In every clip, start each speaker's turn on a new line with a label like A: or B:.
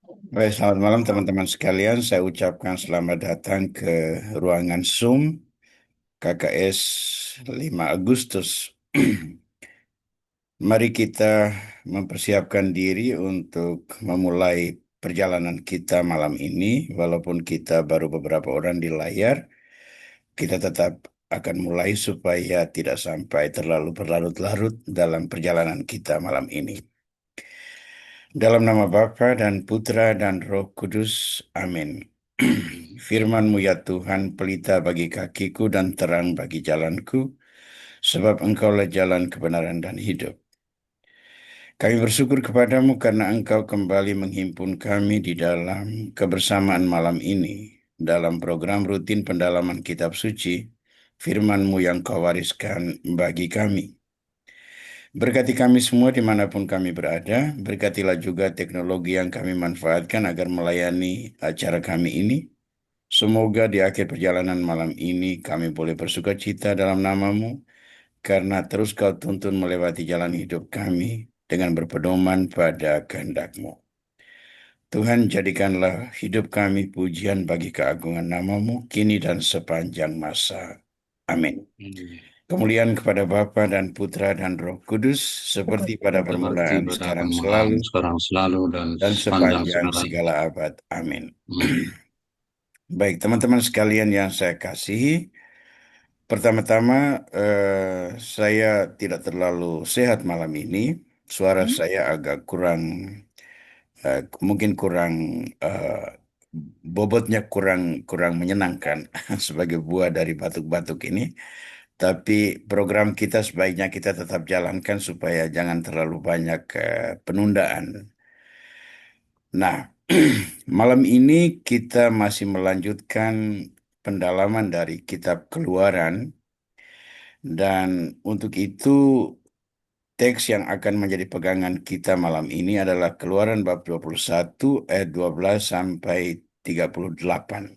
A: Baik, selamat malam teman-teman sekalian. Saya ucapkan selamat datang ke ruangan Zoom KKS 5 Agustus. Mari kita mempersiapkan diri untuk memulai perjalanan kita malam ini. Walaupun kita baru beberapa orang di layar, kita tetap akan mulai supaya tidak sampai terlalu berlarut-larut dalam perjalanan kita malam ini. Dalam nama Bapa dan Putra dan Roh Kudus. Amin. Firman-Mu ya Tuhan, pelita bagi kakiku dan terang bagi jalanku, sebab Engkaulah jalan kebenaran dan hidup. Kami bersyukur kepadamu karena Engkau kembali menghimpun kami di dalam kebersamaan malam ini, dalam program rutin pendalaman kitab suci, firman-Mu yang Kau wariskan bagi kami. Berkati kami semua dimanapun kami berada, berkatilah juga teknologi yang kami manfaatkan agar melayani acara kami ini. Semoga di akhir perjalanan malam ini kami boleh bersuka cita dalam namamu, karena terus kau tuntun melewati jalan hidup kami dengan berpedoman pada kehendakmu. Tuhan, jadikanlah hidup kami pujian bagi keagungan namamu, kini dan sepanjang masa. Amin. Kemuliaan kepada Bapa dan Putra dan Roh Kudus, seperti pada
B: Seperti
A: permulaan,
B: pada
A: sekarang
B: permulaan,
A: selalu,
B: sekarang selalu, dan
A: dan
B: sepanjang
A: sepanjang
B: segala.
A: segala abad. Amin.
B: Amin.
A: Baik, teman-teman sekalian yang saya kasihi, pertama-tama, saya tidak terlalu sehat malam ini. Suara saya agak kurang, mungkin kurang, eh, bobotnya kurang kurang menyenangkan sebagai buah dari batuk-batuk ini. Tapi program kita sebaiknya kita tetap jalankan supaya jangan terlalu banyak penundaan. Nah, malam ini kita masih melanjutkan pendalaman dari Kitab Keluaran. Dan untuk itu, teks yang akan menjadi pegangan kita malam ini adalah Keluaran bab 21 ayat 12 sampai 38.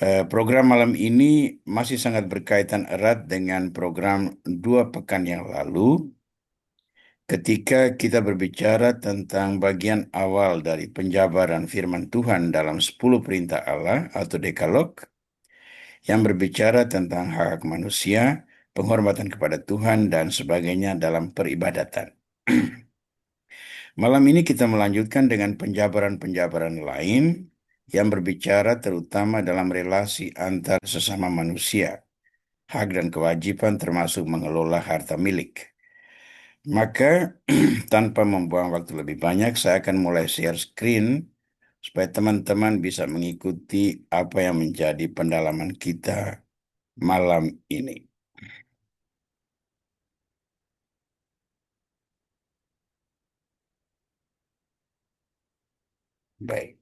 A: Program malam ini masih sangat berkaitan erat dengan program 2 pekan yang lalu, ketika kita berbicara tentang bagian awal dari penjabaran firman Tuhan dalam 10 perintah Allah atau Dekalog, yang berbicara tentang hak manusia, penghormatan kepada Tuhan, dan sebagainya dalam peribadatan. Malam ini kita melanjutkan dengan penjabaran-penjabaran lain yang berbicara terutama dalam relasi antar sesama manusia, hak dan kewajiban termasuk mengelola harta milik. Maka tanpa membuang waktu lebih banyak, saya akan mulai share screen supaya teman-teman bisa mengikuti apa yang menjadi pendalaman kita malam ini. Baik.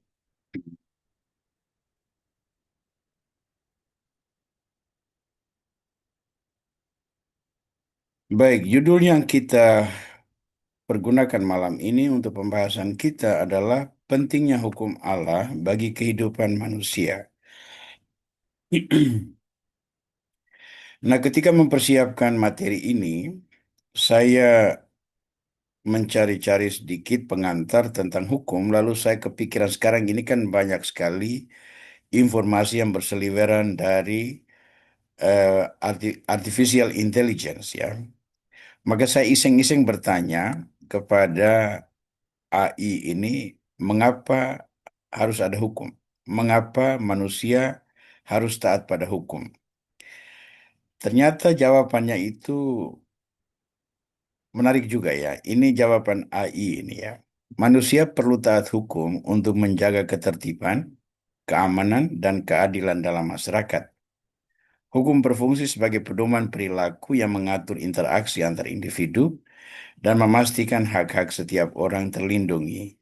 A: Baik, judul yang kita pergunakan malam ini untuk pembahasan kita adalah pentingnya hukum Allah bagi kehidupan manusia. Nah, ketika mempersiapkan materi ini, saya mencari-cari sedikit pengantar tentang hukum, lalu saya kepikiran sekarang ini kan banyak sekali informasi yang berseliweran dari artificial intelligence ya. Maka saya iseng-iseng bertanya kepada AI ini, mengapa harus ada hukum? Mengapa manusia harus taat pada hukum? Ternyata jawabannya itu menarik juga ya. Ini jawaban AI ini ya. Manusia perlu taat hukum untuk menjaga ketertiban, keamanan, dan keadilan dalam masyarakat. Hukum berfungsi sebagai pedoman perilaku yang mengatur interaksi antar individu dan memastikan hak-hak setiap orang terlindungi.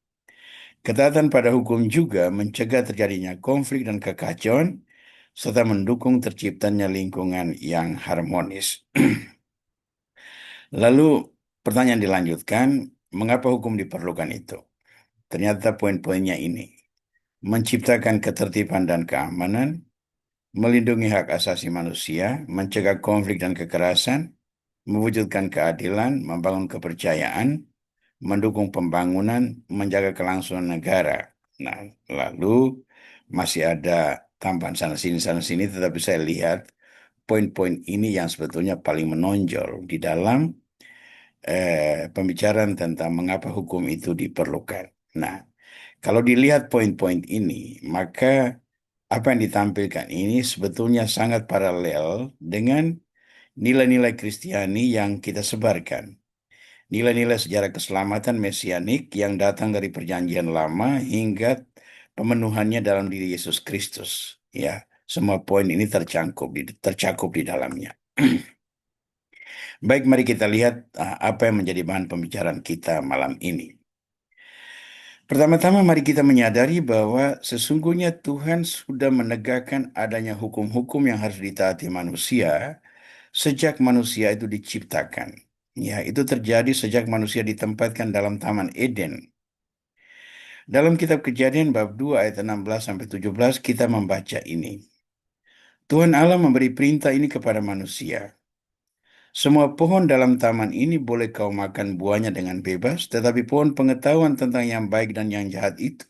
A: Ketaatan pada hukum juga mencegah terjadinya konflik dan kekacauan, serta mendukung terciptanya lingkungan yang harmonis. Lalu pertanyaan dilanjutkan, mengapa hukum diperlukan itu? Ternyata poin-poinnya ini. Menciptakan ketertiban dan keamanan, melindungi hak asasi manusia, mencegah konflik dan kekerasan, mewujudkan keadilan, membangun kepercayaan, mendukung pembangunan, menjaga kelangsungan negara. Nah, lalu masih ada tambahan sana sini, tetapi saya lihat poin-poin ini yang sebetulnya paling menonjol di dalam pembicaraan tentang mengapa hukum itu diperlukan. Nah, kalau dilihat poin-poin ini, maka apa yang ditampilkan ini sebetulnya sangat paralel dengan nilai-nilai Kristiani yang kita sebarkan. Nilai-nilai sejarah keselamatan mesianik yang datang dari Perjanjian Lama hingga pemenuhannya dalam diri Yesus Kristus. Ya, semua poin ini tercakup di dalamnya. Baik, mari kita lihat apa yang menjadi bahan pembicaraan kita malam ini. Pertama-tama, mari kita menyadari bahwa sesungguhnya Tuhan sudah menegakkan adanya hukum-hukum yang harus ditaati manusia sejak manusia itu diciptakan. Ya, itu terjadi sejak manusia ditempatkan dalam Taman Eden. Dalam kitab Kejadian bab 2 ayat 16 sampai 17 kita membaca ini. Tuhan Allah memberi perintah ini kepada manusia. Semua pohon dalam taman ini boleh kau makan buahnya dengan bebas, tetapi pohon pengetahuan tentang yang baik dan yang jahat itu,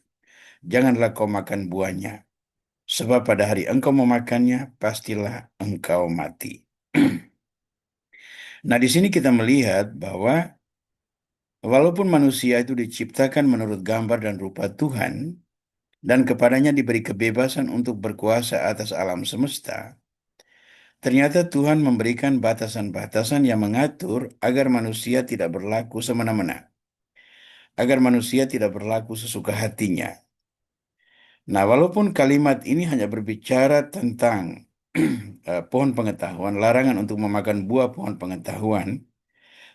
A: janganlah kau makan buahnya. Sebab pada hari engkau memakannya, pastilah engkau mati. Nah, di sini kita melihat bahwa walaupun manusia itu diciptakan menurut gambar dan rupa Tuhan, dan kepadanya diberi kebebasan untuk berkuasa atas alam semesta, ternyata Tuhan memberikan batasan-batasan yang mengatur agar manusia tidak berlaku semena-mena, agar manusia tidak berlaku sesuka hatinya. Nah, walaupun kalimat ini hanya berbicara tentang pohon pengetahuan, larangan untuk memakan buah pohon pengetahuan,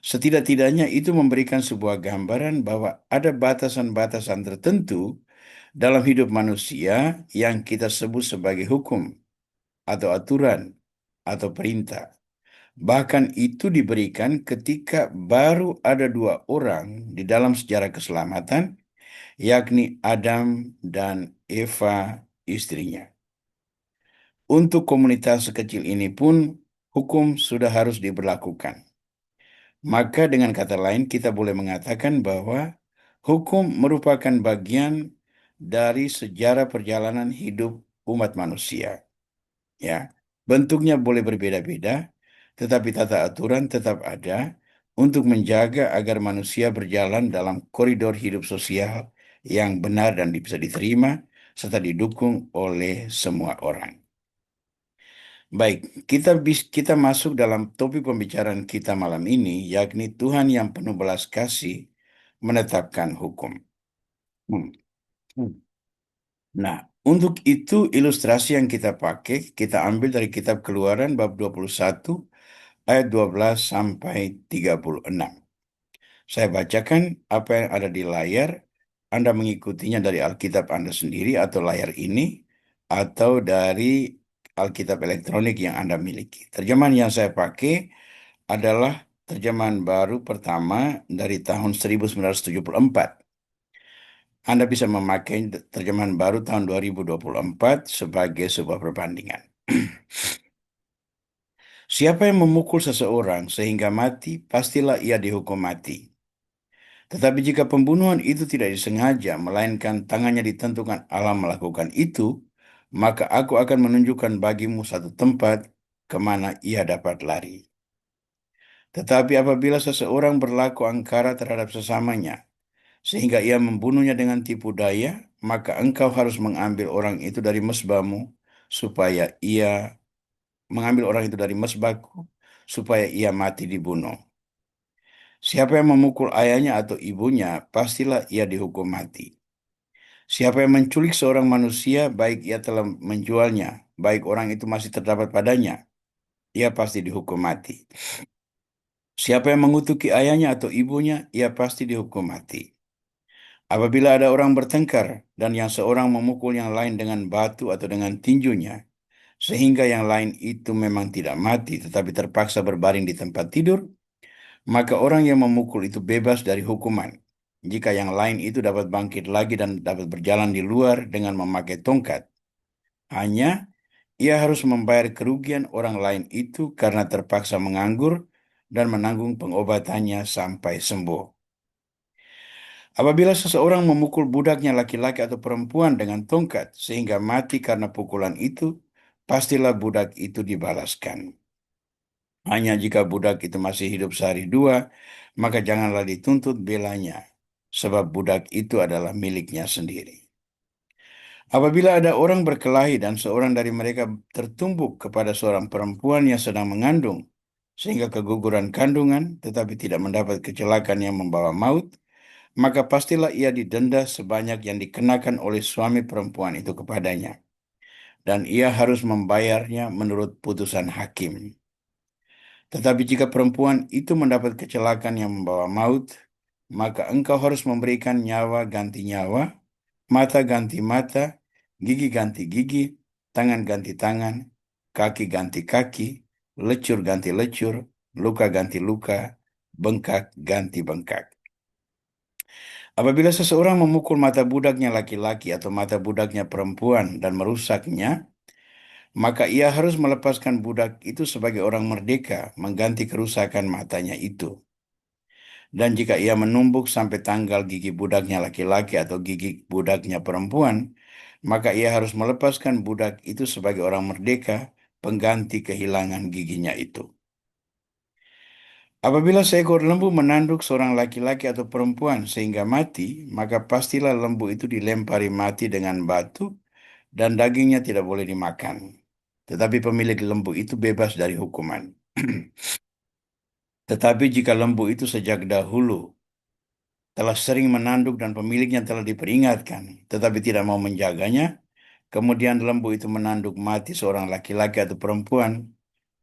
A: setidak-tidaknya itu memberikan sebuah gambaran bahwa ada batasan-batasan tertentu dalam hidup manusia yang kita sebut sebagai hukum atau aturan atau perintah. Bahkan itu diberikan ketika baru ada dua orang di dalam sejarah keselamatan, yakni Adam dan Eva istrinya. Untuk komunitas sekecil ini pun hukum sudah harus diberlakukan. Maka dengan kata lain kita boleh mengatakan bahwa hukum merupakan bagian dari sejarah perjalanan hidup umat manusia. Ya, bentuknya boleh berbeda-beda, tetapi tata aturan tetap ada untuk menjaga agar manusia berjalan dalam koridor hidup sosial yang benar dan bisa diterima serta didukung oleh semua orang. Baik, kita masuk dalam topik pembicaraan kita malam ini, yakni Tuhan yang penuh belas kasih menetapkan hukum. Hmm. Hmm. Nah, untuk itu ilustrasi yang kita pakai, kita ambil dari kitab Keluaran bab 21 ayat 12 sampai 36. Saya bacakan apa yang ada di layar. Anda mengikutinya dari Alkitab Anda sendiri atau layar ini, atau dari Alkitab elektronik yang Anda miliki. Terjemahan yang saya pakai adalah terjemahan baru pertama dari tahun 1974. Anda bisa memakai terjemahan baru tahun 2024 sebagai sebuah perbandingan. Siapa yang memukul seseorang sehingga mati, pastilah ia dihukum mati. Tetapi jika pembunuhan itu tidak disengaja, melainkan tangannya ditentukan Allah melakukan itu, maka aku akan menunjukkan bagimu satu tempat kemana ia dapat lari. Tetapi apabila seseorang berlaku angkara terhadap sesamanya, sehingga ia membunuhnya dengan tipu daya, maka engkau harus mengambil orang itu dari mesbahmu, supaya ia mengambil orang itu dari mesbahku, supaya ia mati dibunuh. Siapa yang memukul ayahnya atau ibunya, pastilah ia dihukum mati. Siapa yang menculik seorang manusia, baik ia telah menjualnya, baik orang itu masih terdapat padanya, ia pasti dihukum mati. Siapa yang mengutuki ayahnya atau ibunya, ia pasti dihukum mati. Apabila ada orang bertengkar dan yang seorang memukul yang lain dengan batu atau dengan tinjunya, sehingga yang lain itu memang tidak mati tetapi terpaksa berbaring di tempat tidur, maka orang yang memukul itu bebas dari hukuman. Jika yang lain itu dapat bangkit lagi dan dapat berjalan di luar dengan memakai tongkat, hanya ia harus membayar kerugian orang lain itu karena terpaksa menganggur dan menanggung pengobatannya sampai sembuh. Apabila seseorang memukul budaknya laki-laki atau perempuan dengan tongkat sehingga mati karena pukulan itu, pastilah budak itu dibalaskan. Hanya jika budak itu masih hidup sehari dua, maka janganlah dituntut belanya, sebab budak itu adalah miliknya sendiri. Apabila ada orang berkelahi dan seorang dari mereka tertumbuk kepada seorang perempuan yang sedang mengandung, sehingga keguguran kandungan, tetapi tidak mendapat kecelakaan yang membawa maut, maka pastilah ia didenda sebanyak yang dikenakan oleh suami perempuan itu kepadanya, dan ia harus membayarnya menurut putusan hakim. Tetapi jika perempuan itu mendapat kecelakaan yang membawa maut, maka engkau harus memberikan nyawa ganti nyawa, mata ganti mata, gigi ganti gigi, tangan ganti tangan, kaki ganti kaki, lecur ganti lecur, luka ganti luka, bengkak ganti bengkak. Apabila seseorang memukul mata budaknya laki-laki atau mata budaknya perempuan dan merusaknya, maka ia harus melepaskan budak itu sebagai orang merdeka, mengganti kerusakan matanya itu. Dan jika ia menumbuk sampai tanggal gigi budaknya laki-laki atau gigi budaknya perempuan, maka ia harus melepaskan budak itu sebagai orang merdeka, pengganti kehilangan giginya itu. Apabila seekor lembu menanduk seorang laki-laki atau perempuan sehingga mati, maka pastilah lembu itu dilempari mati dengan batu dan dagingnya tidak boleh dimakan. Tetapi pemilik lembu itu bebas dari hukuman. Tetapi jika lembu itu sejak dahulu telah sering menanduk dan pemiliknya telah diperingatkan, tetapi tidak mau menjaganya, kemudian lembu itu menanduk mati seorang laki-laki atau perempuan,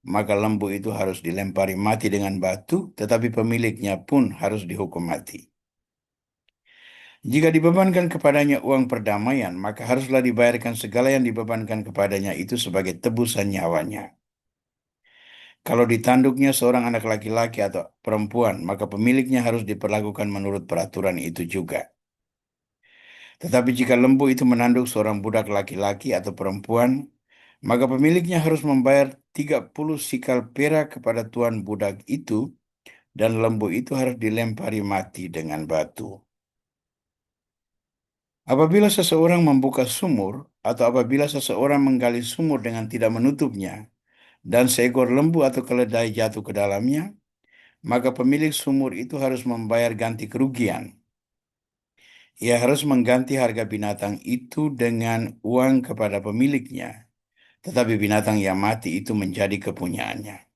A: maka lembu itu harus dilempari mati dengan batu, tetapi pemiliknya pun harus dihukum mati. Jika dibebankan kepadanya uang perdamaian, maka haruslah dibayarkan segala yang dibebankan kepadanya itu sebagai tebusan nyawanya. Kalau ditanduknya seorang anak laki-laki atau perempuan, maka pemiliknya harus diperlakukan menurut peraturan itu juga. Tetapi jika lembu itu menanduk seorang budak laki-laki atau perempuan, maka pemiliknya harus membayar 30 sikal perak kepada tuan budak itu, dan lembu itu harus dilempari mati dengan batu. Apabila seseorang membuka sumur, atau apabila seseorang menggali sumur dengan tidak menutupnya, dan seekor lembu atau keledai jatuh ke dalamnya, maka pemilik sumur itu harus membayar ganti kerugian. Ia harus mengganti harga binatang itu dengan uang kepada pemiliknya, tetapi binatang yang mati itu menjadi kepunyaannya.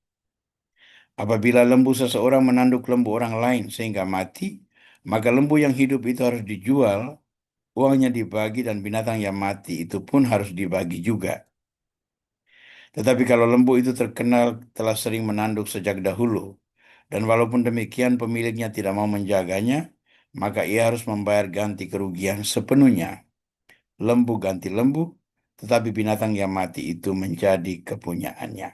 A: Apabila lembu seseorang menanduk lembu orang lain sehingga mati, maka lembu yang hidup itu harus dijual, uangnya dibagi, dan binatang yang mati itu pun harus dibagi juga. Tetapi kalau lembu itu terkenal telah sering menanduk sejak dahulu, dan walaupun demikian pemiliknya tidak mau menjaganya, maka ia harus membayar ganti kerugian sepenuhnya. Lembu ganti lembu, tetapi binatang yang mati itu menjadi kepunyaannya.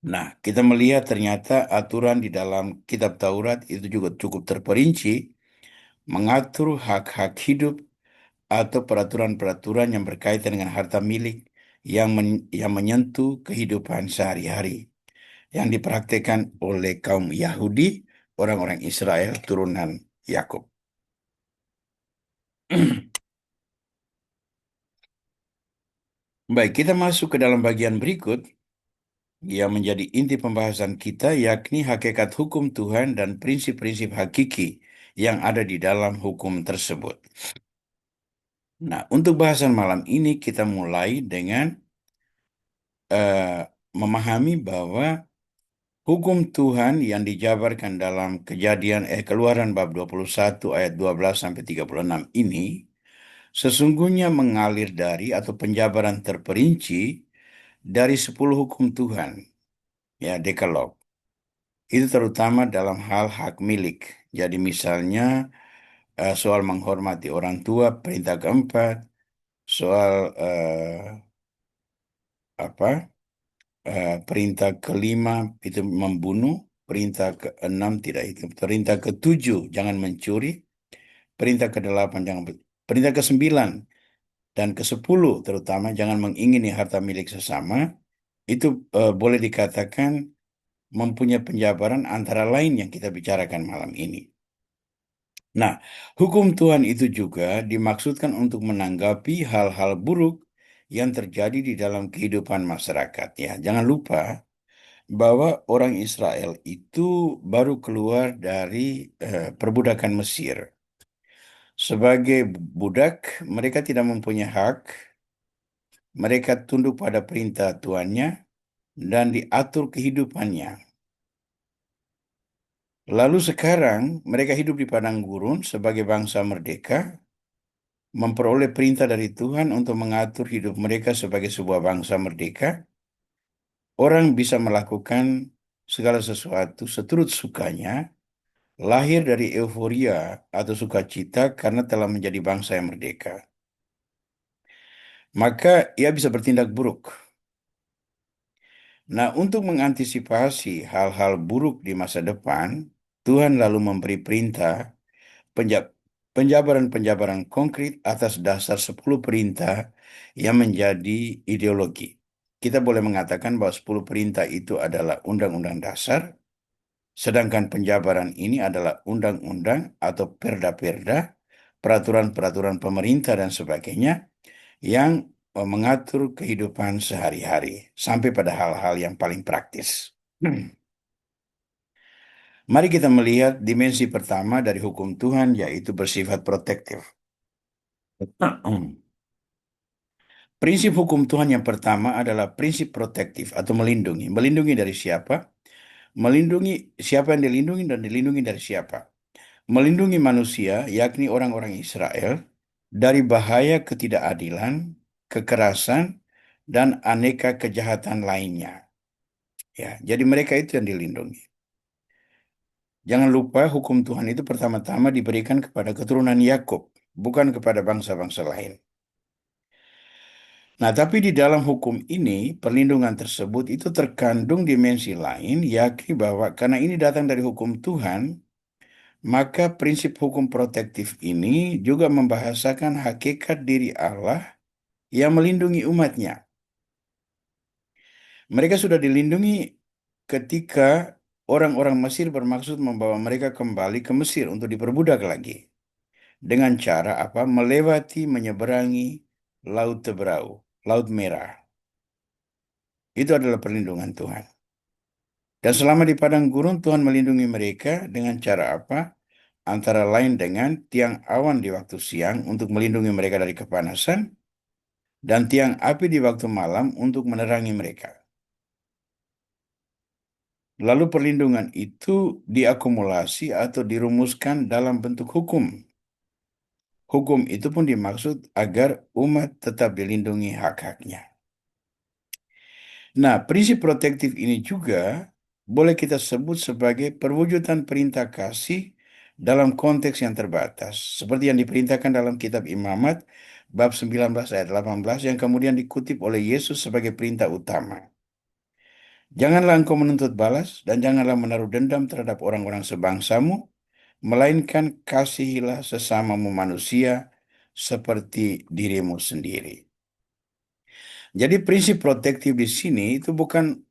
A: Nah, kita melihat ternyata aturan di dalam kitab Taurat itu juga cukup terperinci, mengatur hak-hak hidup atau peraturan-peraturan yang berkaitan dengan harta milik yang menyentuh kehidupan sehari-hari, yang dipraktikkan oleh kaum Yahudi, orang-orang Israel, turunan Yakub. Baik, kita masuk ke dalam bagian berikut yang menjadi inti pembahasan kita, yakni hakikat hukum Tuhan dan prinsip-prinsip hakiki yang ada di dalam hukum tersebut. Nah, untuk bahasan malam ini kita mulai dengan memahami bahwa hukum Tuhan yang dijabarkan dalam Keluaran bab 21 ayat 12 sampai 36 ini sesungguhnya mengalir dari atau penjabaran terperinci dari 10 hukum Tuhan, ya Dekalog. Itu terutama dalam hal hak milik. Jadi misalnya soal menghormati orang tua, perintah keempat, soal apa perintah kelima itu membunuh, perintah keenam tidak itu, perintah ketujuh jangan mencuri, perintah kedelapan jangan, perintah kesembilan dan kesepuluh terutama jangan mengingini harta milik sesama. Itu boleh dikatakan mempunyai penjabaran antara lain yang kita bicarakan malam ini. Nah, hukum Tuhan itu juga dimaksudkan untuk menanggapi hal-hal buruk yang terjadi di dalam kehidupan masyarakat. Ya, jangan lupa bahwa orang Israel itu baru keluar dari perbudakan Mesir. Sebagai budak, mereka tidak mempunyai hak, mereka tunduk pada perintah tuannya dan diatur kehidupannya. Lalu sekarang mereka hidup di padang gurun sebagai bangsa merdeka, memperoleh perintah dari Tuhan untuk mengatur hidup mereka sebagai sebuah bangsa merdeka. Orang bisa melakukan segala sesuatu seturut sukanya, lahir dari euforia atau sukacita karena telah menjadi bangsa yang merdeka. Maka ia bisa bertindak buruk. Nah, untuk mengantisipasi hal-hal buruk di masa depan, Tuhan lalu memberi perintah penja- penjabaran-penjabaran konkret atas dasar 10 perintah yang menjadi ideologi. Kita boleh mengatakan bahwa 10 perintah itu adalah undang-undang dasar, sedangkan penjabaran ini adalah undang-undang atau perda-perda, peraturan-peraturan pemerintah dan sebagainya yang mengatur kehidupan sehari-hari sampai pada hal-hal yang paling praktis. Mari kita melihat dimensi pertama dari hukum Tuhan, yaitu bersifat protektif. Prinsip hukum Tuhan yang pertama adalah prinsip protektif atau melindungi. Melindungi dari siapa? Melindungi siapa yang dilindungi dan dilindungi dari siapa? Melindungi manusia, yakni orang-orang Israel, dari bahaya ketidakadilan, kekerasan, dan aneka kejahatan lainnya. Ya, jadi mereka itu yang dilindungi. Jangan lupa hukum Tuhan itu pertama-tama diberikan kepada keturunan Yakub, bukan kepada bangsa-bangsa lain. Nah, tapi di dalam hukum ini, perlindungan tersebut itu terkandung dimensi lain, yakni bahwa karena ini datang dari hukum Tuhan, maka prinsip hukum protektif ini juga membahasakan hakikat diri Allah yang melindungi umatnya. Mereka sudah dilindungi ketika orang-orang Mesir bermaksud membawa mereka kembali ke Mesir untuk diperbudak lagi. Dengan cara apa? Melewati, menyeberangi Laut Teberau, Laut Merah. Itu adalah perlindungan Tuhan. Dan selama di padang gurun, Tuhan melindungi mereka dengan cara apa? Antara lain dengan tiang awan di waktu siang untuk melindungi mereka dari kepanasan, dan tiang api di waktu malam untuk menerangi mereka. Lalu perlindungan itu diakumulasi atau dirumuskan dalam bentuk hukum. Hukum itu pun dimaksud agar umat tetap dilindungi hak-haknya. Nah, prinsip protektif ini juga boleh kita sebut sebagai perwujudan perintah kasih dalam konteks yang terbatas, seperti yang diperintahkan dalam kitab Imamat bab 19 ayat 18 yang kemudian dikutip oleh Yesus sebagai perintah utama. Janganlah engkau menuntut balas dan janganlah menaruh dendam terhadap orang-orang sebangsamu, melainkan kasihilah sesamamu manusia seperti dirimu sendiri. Jadi prinsip protektif di sini itu bukan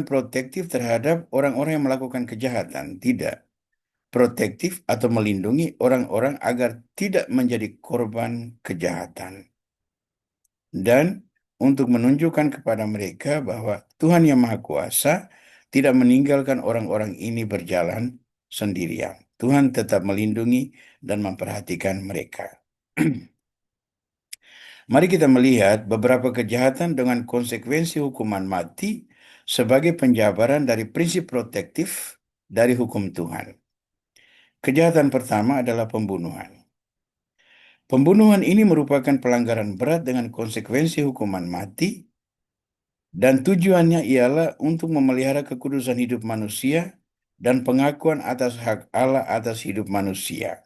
A: protektif terhadap orang-orang yang melakukan kejahatan, tidak. Protektif atau melindungi orang-orang agar tidak menjadi korban kejahatan. Dan untuk menunjukkan kepada mereka bahwa Tuhan yang Maha Kuasa tidak meninggalkan orang-orang ini berjalan sendirian. Tuhan tetap melindungi dan memperhatikan mereka. Mari kita melihat beberapa kejahatan dengan konsekuensi hukuman mati sebagai penjabaran dari prinsip protektif dari hukum Tuhan. Kejahatan pertama adalah pembunuhan. Pembunuhan ini merupakan pelanggaran berat dengan konsekuensi hukuman mati dan tujuannya ialah untuk memelihara kekudusan hidup manusia dan pengakuan atas hak Allah atas hidup manusia.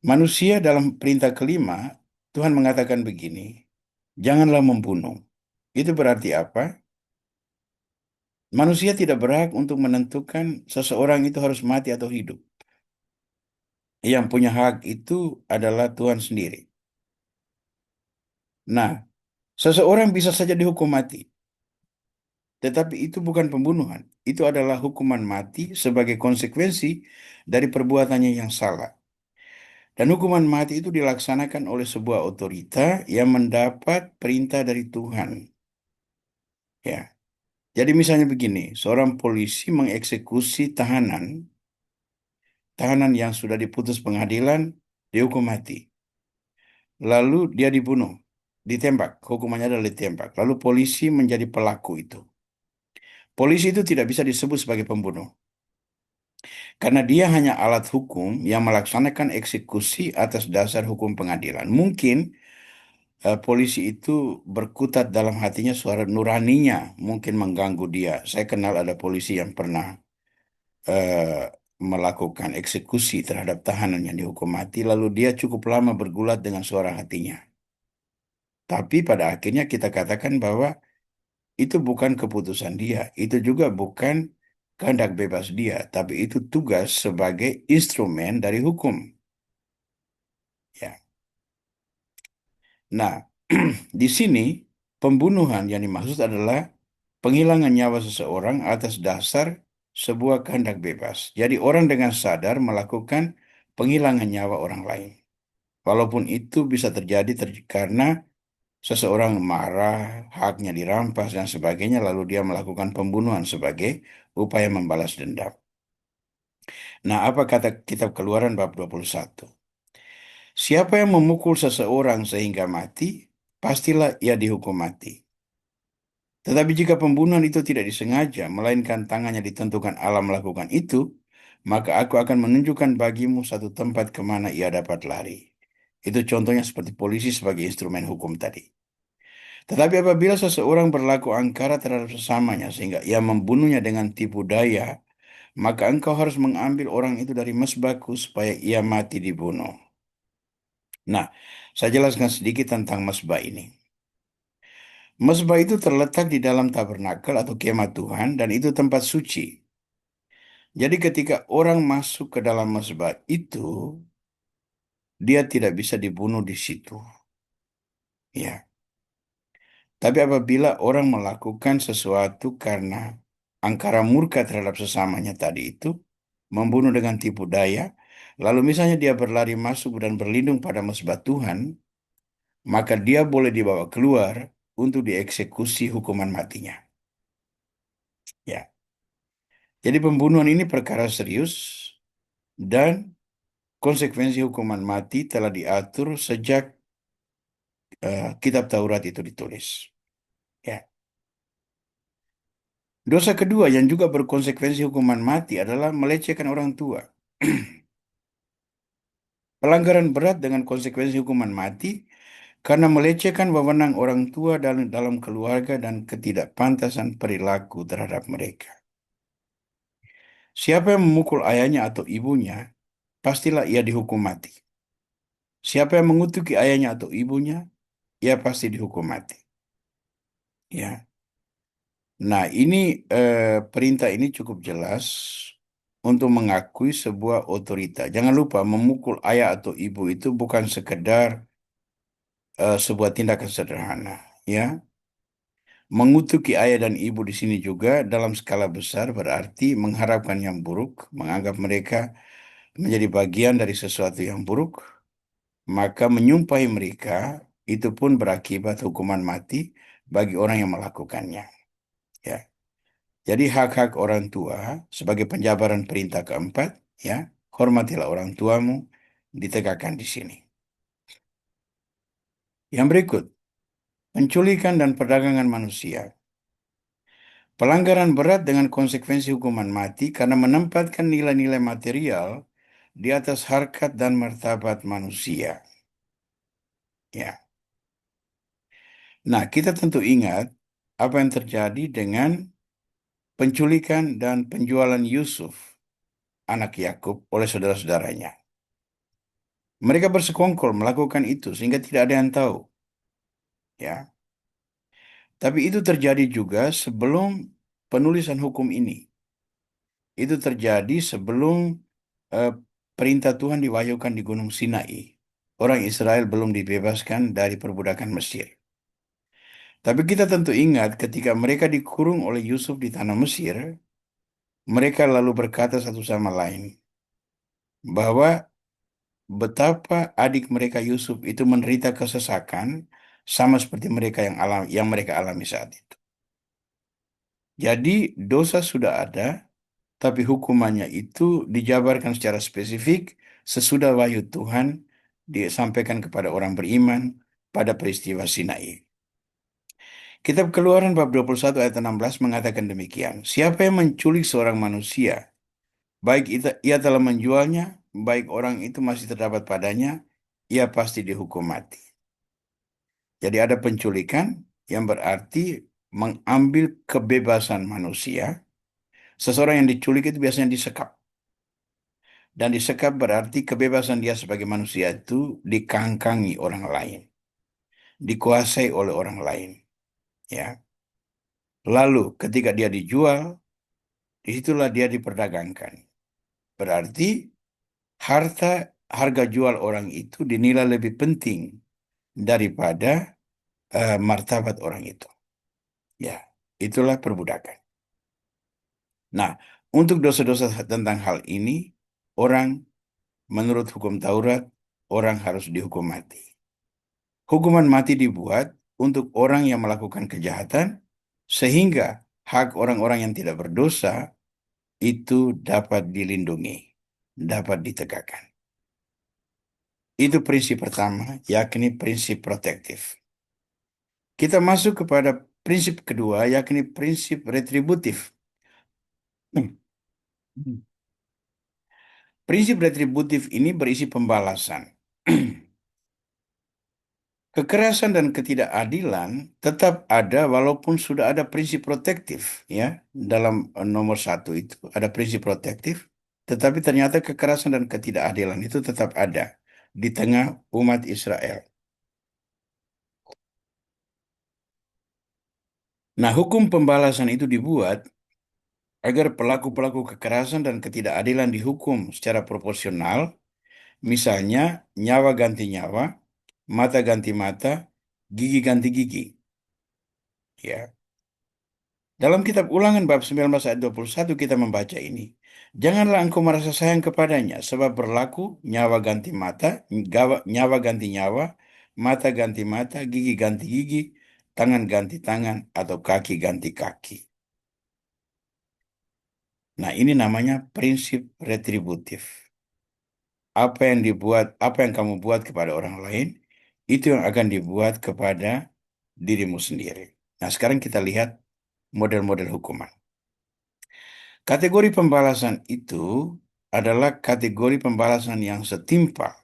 A: Manusia dalam perintah kelima, Tuhan mengatakan begini, janganlah membunuh. Itu berarti apa? Manusia tidak berhak untuk menentukan seseorang itu harus mati atau hidup. Yang punya hak itu adalah Tuhan sendiri. Nah, seseorang bisa saja dihukum mati. Tetapi itu bukan pembunuhan. Itu adalah hukuman mati sebagai konsekuensi dari perbuatannya yang salah. Dan hukuman mati itu dilaksanakan oleh sebuah otorita yang mendapat perintah dari Tuhan. Ya. Jadi misalnya begini, seorang polisi mengeksekusi tahanan yang sudah diputus pengadilan, dihukum mati. Lalu dia dibunuh, ditembak. Hukumannya adalah ditembak. Lalu polisi menjadi pelaku itu. Polisi itu tidak bisa disebut sebagai pembunuh. Karena dia hanya alat hukum yang melaksanakan eksekusi atas dasar hukum pengadilan. Mungkin polisi itu berkutat dalam hatinya suara nuraninya mungkin mengganggu dia. Saya kenal ada polisi yang pernah eh, melakukan eksekusi terhadap tahanan yang dihukum mati, lalu dia cukup lama bergulat dengan suara hatinya. Tapi pada akhirnya kita katakan bahwa itu bukan keputusan dia, itu juga bukan kehendak bebas dia, tapi itu tugas sebagai instrumen dari hukum. Ya. Nah, di sini pembunuhan yang dimaksud adalah penghilangan nyawa seseorang atas dasar sebuah kehendak bebas. Jadi orang dengan sadar melakukan penghilangan nyawa orang lain. Walaupun itu bisa terjadi karena seseorang marah, haknya dirampas dan sebagainya, lalu dia melakukan pembunuhan sebagai upaya membalas dendam. Nah, apa kata Kitab Keluaran bab 21? Siapa yang memukul seseorang sehingga mati, pastilah ia dihukum mati. Tetapi jika pembunuhan itu tidak disengaja, melainkan tangannya ditentukan Allah melakukan itu, maka aku akan menunjukkan bagimu satu tempat kemana ia dapat lari. Itu contohnya seperti polisi sebagai instrumen hukum tadi. Tetapi apabila seseorang berlaku angkara terhadap sesamanya sehingga ia membunuhnya dengan tipu daya, maka engkau harus mengambil orang itu dari mesbahku supaya ia mati dibunuh. Nah, saya jelaskan sedikit tentang mesbah ini. Mesbah itu terletak di dalam tabernakel atau kemah Tuhan dan itu tempat suci. Jadi ketika orang masuk ke dalam mesbah itu, dia tidak bisa dibunuh di situ. Ya. Tapi apabila orang melakukan sesuatu karena angkara murka terhadap sesamanya tadi itu, membunuh dengan tipu daya, lalu misalnya dia berlari masuk dan berlindung pada mesbah Tuhan, maka dia boleh dibawa keluar untuk dieksekusi hukuman matinya. Ya. Jadi pembunuhan ini perkara serius dan konsekuensi hukuman mati telah diatur sejak kitab Taurat itu ditulis. Ya. Dosa kedua yang juga berkonsekuensi hukuman mati adalah melecehkan orang tua. Pelanggaran berat dengan konsekuensi hukuman mati karena melecehkan wewenang orang tua dalam keluarga dan ketidakpantasan perilaku terhadap mereka. Siapa yang memukul ayahnya atau ibunya, pastilah ia dihukum mati. Siapa yang mengutuki ayahnya atau ibunya, ia pasti dihukum mati. Ya. Nah, ini perintah ini cukup jelas untuk mengakui sebuah otorita. Jangan lupa, memukul ayah atau ibu itu bukan sekedar sebuah tindakan sederhana, ya. Mengutuki ayah dan ibu di sini juga dalam skala besar berarti mengharapkan yang buruk, menganggap mereka menjadi bagian dari sesuatu yang buruk, maka menyumpahi mereka itu pun berakibat hukuman mati bagi orang yang melakukannya. Ya. Jadi hak-hak orang tua sebagai penjabaran perintah keempat, ya, hormatilah orang tuamu, ditegakkan di sini. Yang berikut, penculikan dan perdagangan manusia. Pelanggaran berat dengan konsekuensi hukuman mati karena menempatkan nilai-nilai material di atas harkat dan martabat manusia. Ya. Nah, kita tentu ingat apa yang terjadi dengan penculikan dan penjualan Yusuf, anak Yakub, oleh saudara-saudaranya. Mereka bersekongkol melakukan itu sehingga tidak ada yang tahu. Ya, tapi itu terjadi juga sebelum penulisan hukum ini. Itu terjadi sebelum eh, perintah Tuhan diwahyukan di Gunung Sinai. Orang Israel belum dibebaskan dari perbudakan Mesir. Tapi kita tentu ingat ketika mereka dikurung oleh Yusuf di tanah Mesir, mereka lalu berkata satu sama lain bahwa betapa adik mereka Yusuf itu menderita kesesakan sama seperti yang mereka alami saat itu. Jadi dosa sudah ada, tapi hukumannya itu dijabarkan secara spesifik sesudah wahyu Tuhan disampaikan kepada orang beriman pada peristiwa Sinai. Kitab Keluaran bab 21 ayat 16 mengatakan demikian. Siapa yang menculik seorang manusia, baik itu, ia telah menjualnya, baik orang itu masih terdapat padanya, ia pasti dihukum mati. Jadi ada penculikan yang berarti mengambil kebebasan manusia. Seseorang yang diculik itu biasanya disekap. Dan disekap berarti kebebasan dia sebagai manusia itu dikangkangi orang lain, dikuasai oleh orang lain. Ya, lalu ketika dia dijual, disitulah dia diperdagangkan. Berarti harta harga jual orang itu dinilai lebih penting daripada martabat orang itu. Ya, itulah perbudakan. Nah, untuk dosa-dosa tentang hal ini, orang menurut hukum Taurat, orang harus dihukum mati. Hukuman mati dibuat untuk orang yang melakukan kejahatan, sehingga hak orang-orang yang tidak berdosa itu dapat dilindungi, dapat ditegakkan. Itu prinsip pertama, yakni prinsip protektif. Kita masuk kepada prinsip kedua, yakni prinsip retributif. Hmm. Prinsip retributif ini berisi pembalasan. Kekerasan dan ketidakadilan tetap ada walaupun sudah ada prinsip protektif, ya. Dalam nomor satu itu ada prinsip protektif, tetapi ternyata kekerasan dan ketidakadilan itu tetap ada di tengah umat Israel. Nah, hukum pembalasan itu dibuat agar pelaku-pelaku kekerasan dan ketidakadilan dihukum secara proporsional, misalnya nyawa ganti nyawa, mata ganti mata, gigi ganti gigi. Ya. Dalam kitab Ulangan bab 19 ayat 21 kita membaca ini. Janganlah engkau merasa sayang kepadanya, sebab berlaku nyawa ganti mata, nyawa ganti nyawa, mata ganti mata, gigi ganti gigi, tangan ganti tangan, atau kaki ganti kaki. Nah, ini namanya prinsip retributif. Apa yang kamu buat kepada orang lain, itu yang akan dibuat kepada dirimu sendiri. Nah, sekarang kita lihat model-model hukuman. Kategori pembalasan itu adalah kategori pembalasan yang setimpal.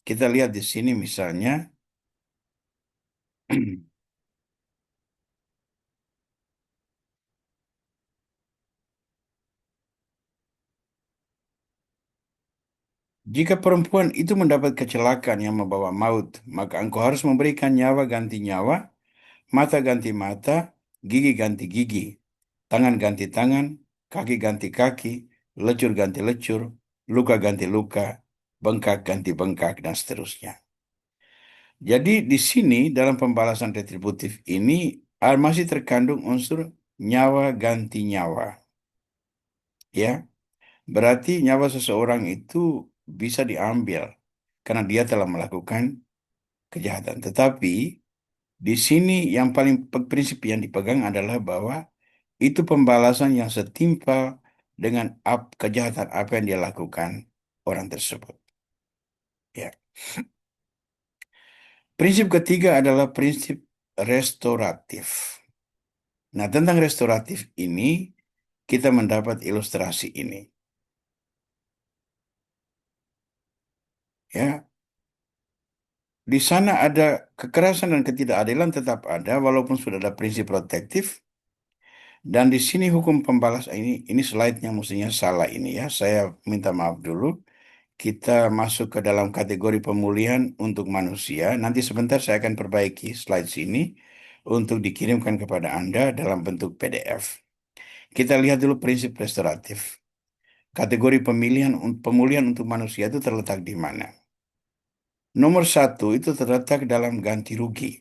A: Kita lihat di sini misalnya, jika perempuan itu mendapat kecelakaan yang membawa maut, maka engkau harus memberikan nyawa ganti nyawa, mata ganti mata, gigi ganti gigi, tangan ganti tangan, kaki ganti kaki, lecur ganti lecur, luka ganti luka, bengkak ganti bengkak, dan seterusnya. Jadi di sini dalam pembalasan retributif ini masih terkandung unsur nyawa ganti nyawa. Ya, berarti nyawa seseorang itu bisa diambil karena dia telah melakukan kejahatan. Tetapi di sini yang paling prinsip yang dipegang adalah bahwa itu pembalasan yang setimpal dengan kejahatan apa yang dia lakukan orang tersebut. Ya. Prinsip ketiga adalah prinsip restoratif. Nah, tentang restoratif ini kita mendapat ilustrasi ini. Ya, di sana ada kekerasan dan ketidakadilan tetap ada walaupun sudah ada prinsip protektif. Dan di sini hukum pembalas ini slide-nya mestinya salah ini ya. Saya minta maaf dulu. Kita masuk ke dalam kategori pemulihan untuk manusia. Nanti sebentar saya akan perbaiki slide sini untuk dikirimkan kepada Anda dalam bentuk PDF. Kita lihat dulu prinsip restoratif. Kategori pemulihan untuk manusia itu terletak di mana? Nomor satu itu terletak dalam ganti rugi.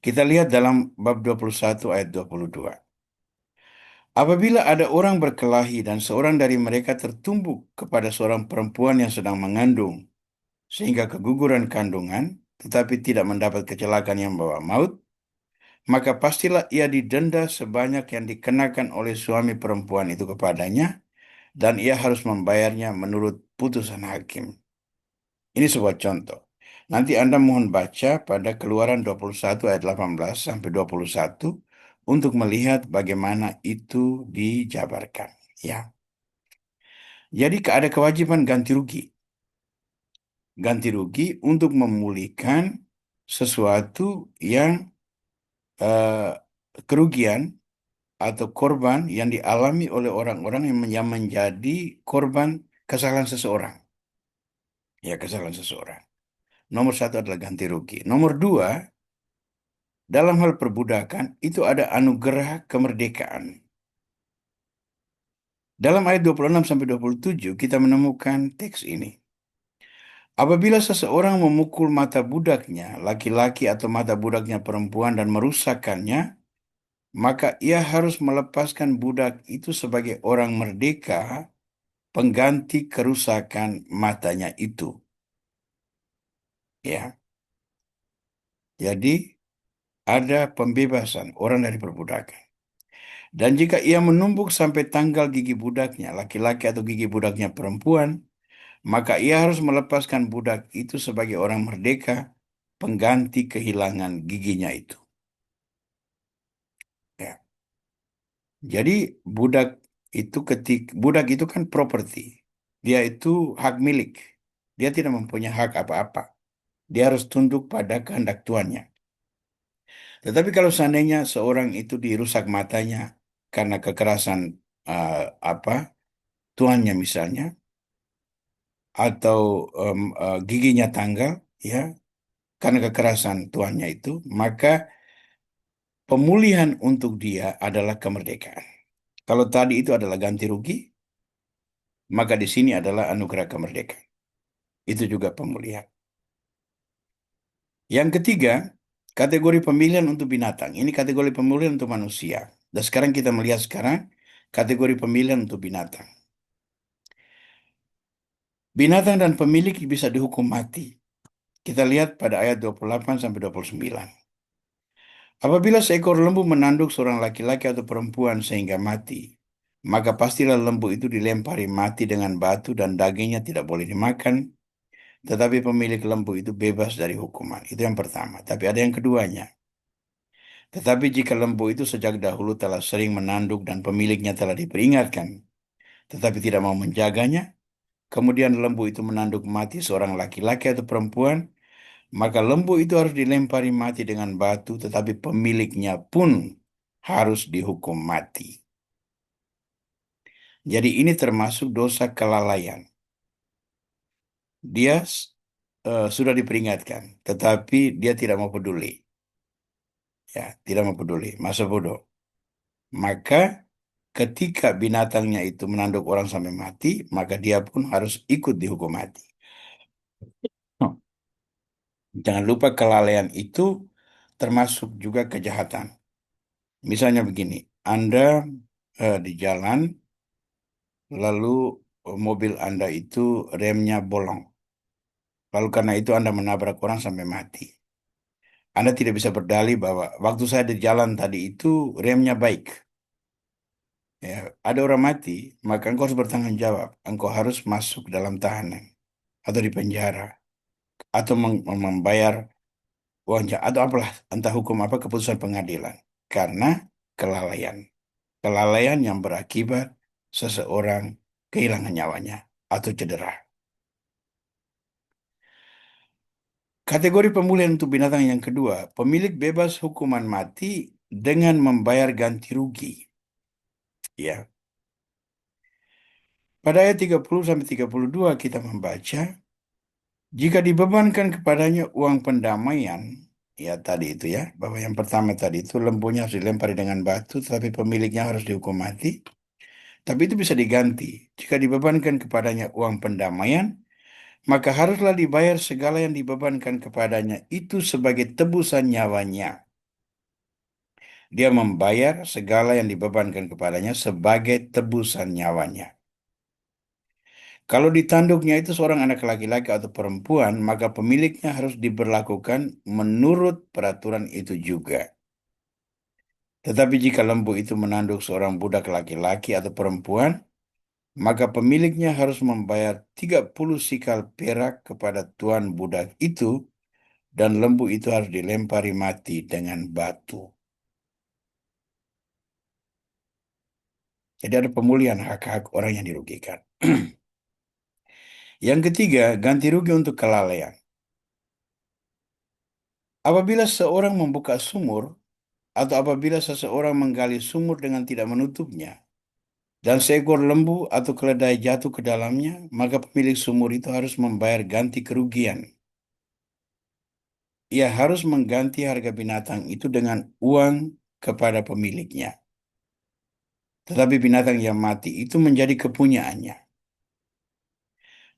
A: Kita lihat dalam bab 21 ayat 22. Apabila ada orang berkelahi dan seorang dari mereka tertumbuk kepada seorang perempuan yang sedang mengandung, sehingga keguguran kandungan, tetapi tidak mendapat kecelakaan yang membawa maut, maka pastilah ia didenda sebanyak yang dikenakan oleh suami perempuan itu kepadanya, dan ia harus membayarnya menurut putusan hakim. Ini sebuah contoh. Nanti Anda mohon baca pada Keluaran 21 ayat 18 sampai 21 untuk melihat bagaimana itu dijabarkan. Ya. Jadi ada kewajiban ganti rugi. Ganti rugi untuk memulihkan sesuatu yang eh, kerugian atau korban yang dialami oleh orang-orang yang menjadi korban kesalahan seseorang. Ya, kesalahan seseorang. Nomor satu adalah ganti rugi. Nomor dua, dalam hal perbudakan, itu ada anugerah kemerdekaan. Dalam ayat 26 sampai 27, kita menemukan teks ini. Apabila seseorang memukul mata budaknya, laki-laki atau mata budaknya perempuan dan merusakkannya, maka ia harus melepaskan budak itu sebagai orang merdeka pengganti kerusakan matanya itu. Ya, jadi ada pembebasan orang dari perbudakan. Dan jika ia menumbuk sampai tanggal gigi budaknya, laki-laki atau gigi budaknya perempuan, maka ia harus melepaskan budak itu sebagai orang merdeka, pengganti kehilangan giginya itu. Ya. Jadi budak budak itu kan properti. Dia itu hak milik. Dia tidak mempunyai hak apa-apa. Dia harus tunduk pada kehendak tuannya. Tetapi kalau seandainya seorang itu dirusak matanya karena kekerasan eh, apa tuannya misalnya, atau giginya tanggal, ya, karena kekerasan tuannya itu, maka pemulihan untuk dia adalah kemerdekaan. Kalau tadi itu adalah ganti rugi, maka di sini adalah anugerah kemerdekaan. Itu juga pemulihan. Yang ketiga, kategori pemilihan untuk binatang. Ini kategori pemilihan untuk manusia. Dan sekarang kita melihat kategori pemilihan untuk binatang. Binatang dan pemilik bisa dihukum mati. Kita lihat pada ayat 28 sampai 29. Apabila seekor lembu menanduk seorang laki-laki atau perempuan sehingga mati, maka pastilah lembu itu dilempari mati dengan batu dan dagingnya tidak boleh dimakan, tetapi pemilik lembu itu bebas dari hukuman. Itu yang pertama. Tapi ada yang keduanya. Tetapi jika lembu itu sejak dahulu telah sering menanduk dan pemiliknya telah diperingatkan, tetapi tidak mau menjaganya, kemudian lembu itu menanduk mati seorang laki-laki atau perempuan, maka lembu itu harus dilempari mati dengan batu, tetapi pemiliknya pun harus dihukum mati. Jadi ini termasuk dosa kelalaian. Dia sudah diperingatkan, tetapi dia tidak mau peduli. Ya, tidak mau peduli, masa bodoh. Maka ketika binatangnya itu menanduk orang sampai mati, maka dia pun harus ikut dihukum mati. Oh, jangan lupa kelalaian itu termasuk juga kejahatan. Misalnya begini, Anda di jalan, lalu mobil Anda itu remnya bolong. Lalu karena itu Anda menabrak orang sampai mati. Anda tidak bisa berdalih bahwa waktu saya di jalan tadi itu remnya baik. Ya, ada orang mati, maka engkau harus bertanggung jawab. Engkau harus masuk dalam tahanan atau di penjara atau membayar uang atau apalah, entah hukum apa keputusan pengadilan karena kelalaian. Kelalaian yang berakibat seseorang kehilangan nyawanya atau cedera. Kategori pemulihan untuk binatang yang kedua, pemilik bebas hukuman mati dengan membayar ganti rugi. Ya. Pada ayat 30 sampai 32 kita membaca, jika dibebankan kepadanya uang pendamaian, ya tadi itu ya, bahwa yang pertama tadi itu lembunya harus dilempari dengan batu, tetapi pemiliknya harus dihukum mati. Tapi itu bisa diganti. Jika dibebankan kepadanya uang pendamaian, maka haruslah dibayar segala yang dibebankan kepadanya itu sebagai tebusan nyawanya. Dia membayar segala yang dibebankan kepadanya sebagai tebusan nyawanya. Kalau ditanduknya itu seorang anak laki-laki atau perempuan, maka pemiliknya harus diberlakukan menurut peraturan itu juga. Tetapi jika lembu itu menanduk seorang budak laki-laki atau perempuan, maka pemiliknya harus membayar 30 sikal perak kepada tuan budak itu, dan lembu itu harus dilempari mati dengan batu. Jadi ada pemulihan hak-hak orang yang dirugikan. Yang ketiga, ganti rugi untuk kelalaian. Apabila seorang membuka sumur atau apabila seseorang menggali sumur dengan tidak menutupnya, dan seekor lembu atau keledai jatuh ke dalamnya, maka pemilik sumur itu harus membayar ganti kerugian. Ia harus mengganti harga binatang itu dengan uang kepada pemiliknya. Tetapi binatang yang mati itu menjadi kepunyaannya.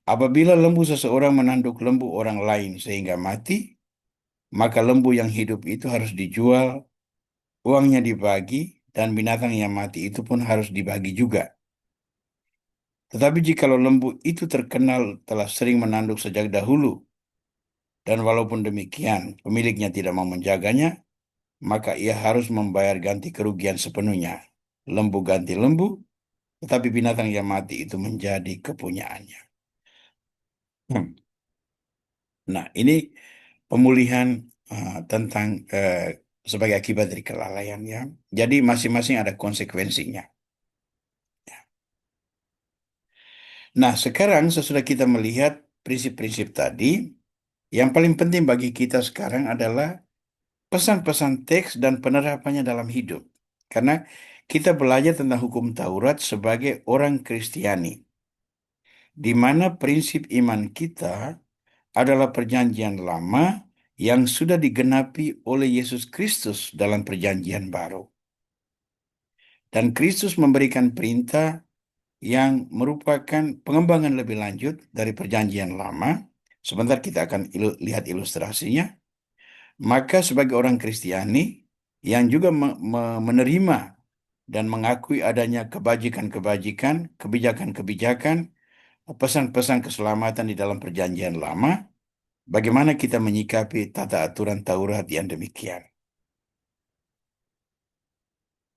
A: Apabila lembu seseorang menanduk lembu orang lain sehingga mati, maka lembu yang hidup itu harus dijual, uangnya dibagi, dan binatang yang mati itu pun harus dibagi juga. Tetapi jikalau lembu itu terkenal telah sering menanduk sejak dahulu, dan walaupun demikian pemiliknya tidak mau menjaganya, maka ia harus membayar ganti kerugian sepenuhnya. Lembu ganti lembu, tetapi binatang yang mati itu menjadi kepunyaannya. Hmm. Nah, ini pemulihan tentang sebagai akibat dari kelalaian ya. Jadi masing-masing ada konsekuensinya. Nah, sekarang sesudah kita melihat prinsip-prinsip tadi, yang paling penting bagi kita sekarang adalah pesan-pesan teks dan penerapannya dalam hidup. Karena kita belajar tentang hukum Taurat sebagai orang Kristiani, di mana prinsip iman kita adalah perjanjian lama yang sudah digenapi oleh Yesus Kristus dalam perjanjian baru. Dan Kristus memberikan perintah yang merupakan pengembangan lebih lanjut dari perjanjian lama. Sebentar kita akan lihat ilustrasinya. Maka sebagai orang Kristiani yang juga menerima dan mengakui adanya kebajikan-kebajikan, kebijakan-kebijakan, pesan-pesan keselamatan di dalam perjanjian lama, bagaimana kita menyikapi tata aturan Taurat yang demikian?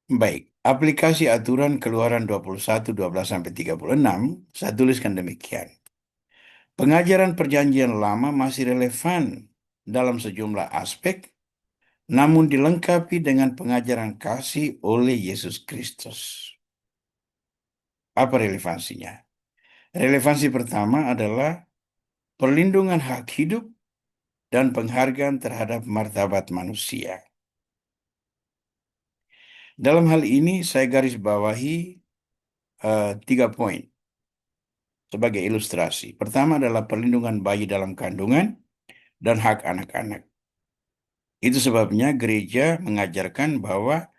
A: Baik, aplikasi aturan Keluaran 21, 12-36, saya tuliskan demikian. Pengajaran perjanjian lama masih relevan dalam sejumlah aspek, namun dilengkapi dengan pengajaran kasih oleh Yesus Kristus. Apa relevansinya? Relevansi pertama adalah perlindungan hak hidup dan penghargaan terhadap martabat manusia. Dalam hal ini saya garis bawahi 3 poin sebagai ilustrasi. Pertama adalah perlindungan bayi dalam kandungan dan hak anak-anak. Itu sebabnya gereja mengajarkan bahwa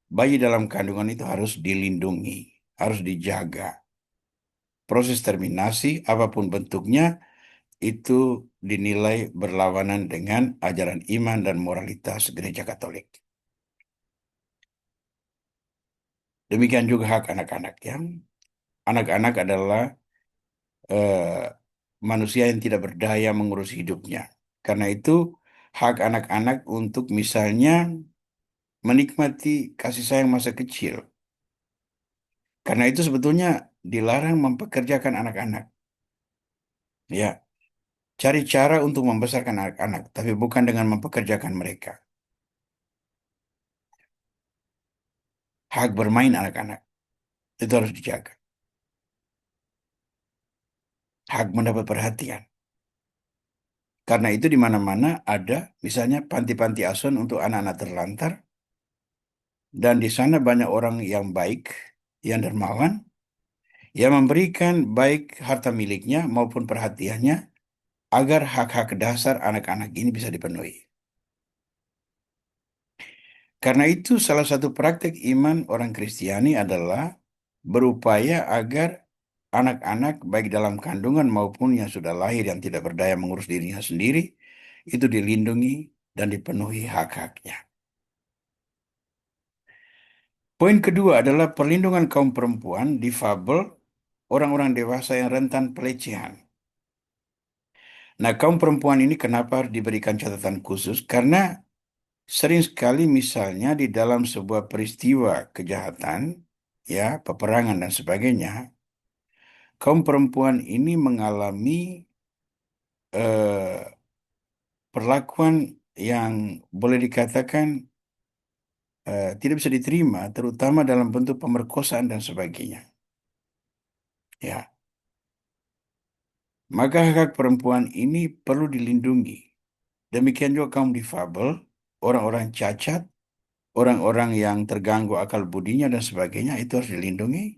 A: bayi dalam kandungan itu harus dilindungi, harus dijaga. Proses terminasi, apapun bentuknya, itu dinilai berlawanan dengan ajaran iman dan moralitas gereja Katolik. Demikian juga hak anak-anak ya. Anak-anak adalah eh, manusia yang tidak berdaya mengurus hidupnya. Karena itu hak anak-anak untuk misalnya menikmati kasih sayang masa kecil. Karena itu sebetulnya dilarang mempekerjakan anak-anak. Ya, cari cara untuk membesarkan anak-anak, tapi bukan dengan mempekerjakan mereka. Hak bermain anak-anak itu harus dijaga. Hak mendapat perhatian. Karena itu di mana-mana ada misalnya panti-panti asuhan untuk anak-anak terlantar, dan di sana banyak orang yang baik, yang dermawan, yang memberikan baik harta miliknya maupun perhatiannya agar hak-hak dasar anak-anak ini bisa dipenuhi. Karena itu salah satu praktek iman orang Kristiani adalah berupaya agar anak-anak baik dalam kandungan maupun yang sudah lahir yang tidak berdaya mengurus dirinya sendiri itu dilindungi dan dipenuhi hak-haknya. Poin kedua adalah perlindungan kaum perempuan, difabel, orang-orang dewasa yang rentan pelecehan. Nah, kaum perempuan ini kenapa harus diberikan catatan khusus? Karena sering sekali misalnya di dalam sebuah peristiwa kejahatan, ya, peperangan dan sebagainya, kaum perempuan ini mengalami eh, perlakuan yang boleh dikatakan tidak bisa diterima, terutama dalam bentuk pemerkosaan dan sebagainya. Ya, maka hak perempuan ini perlu dilindungi. Demikian juga kaum difabel, orang-orang cacat, orang-orang yang terganggu akal budinya dan sebagainya itu harus dilindungi.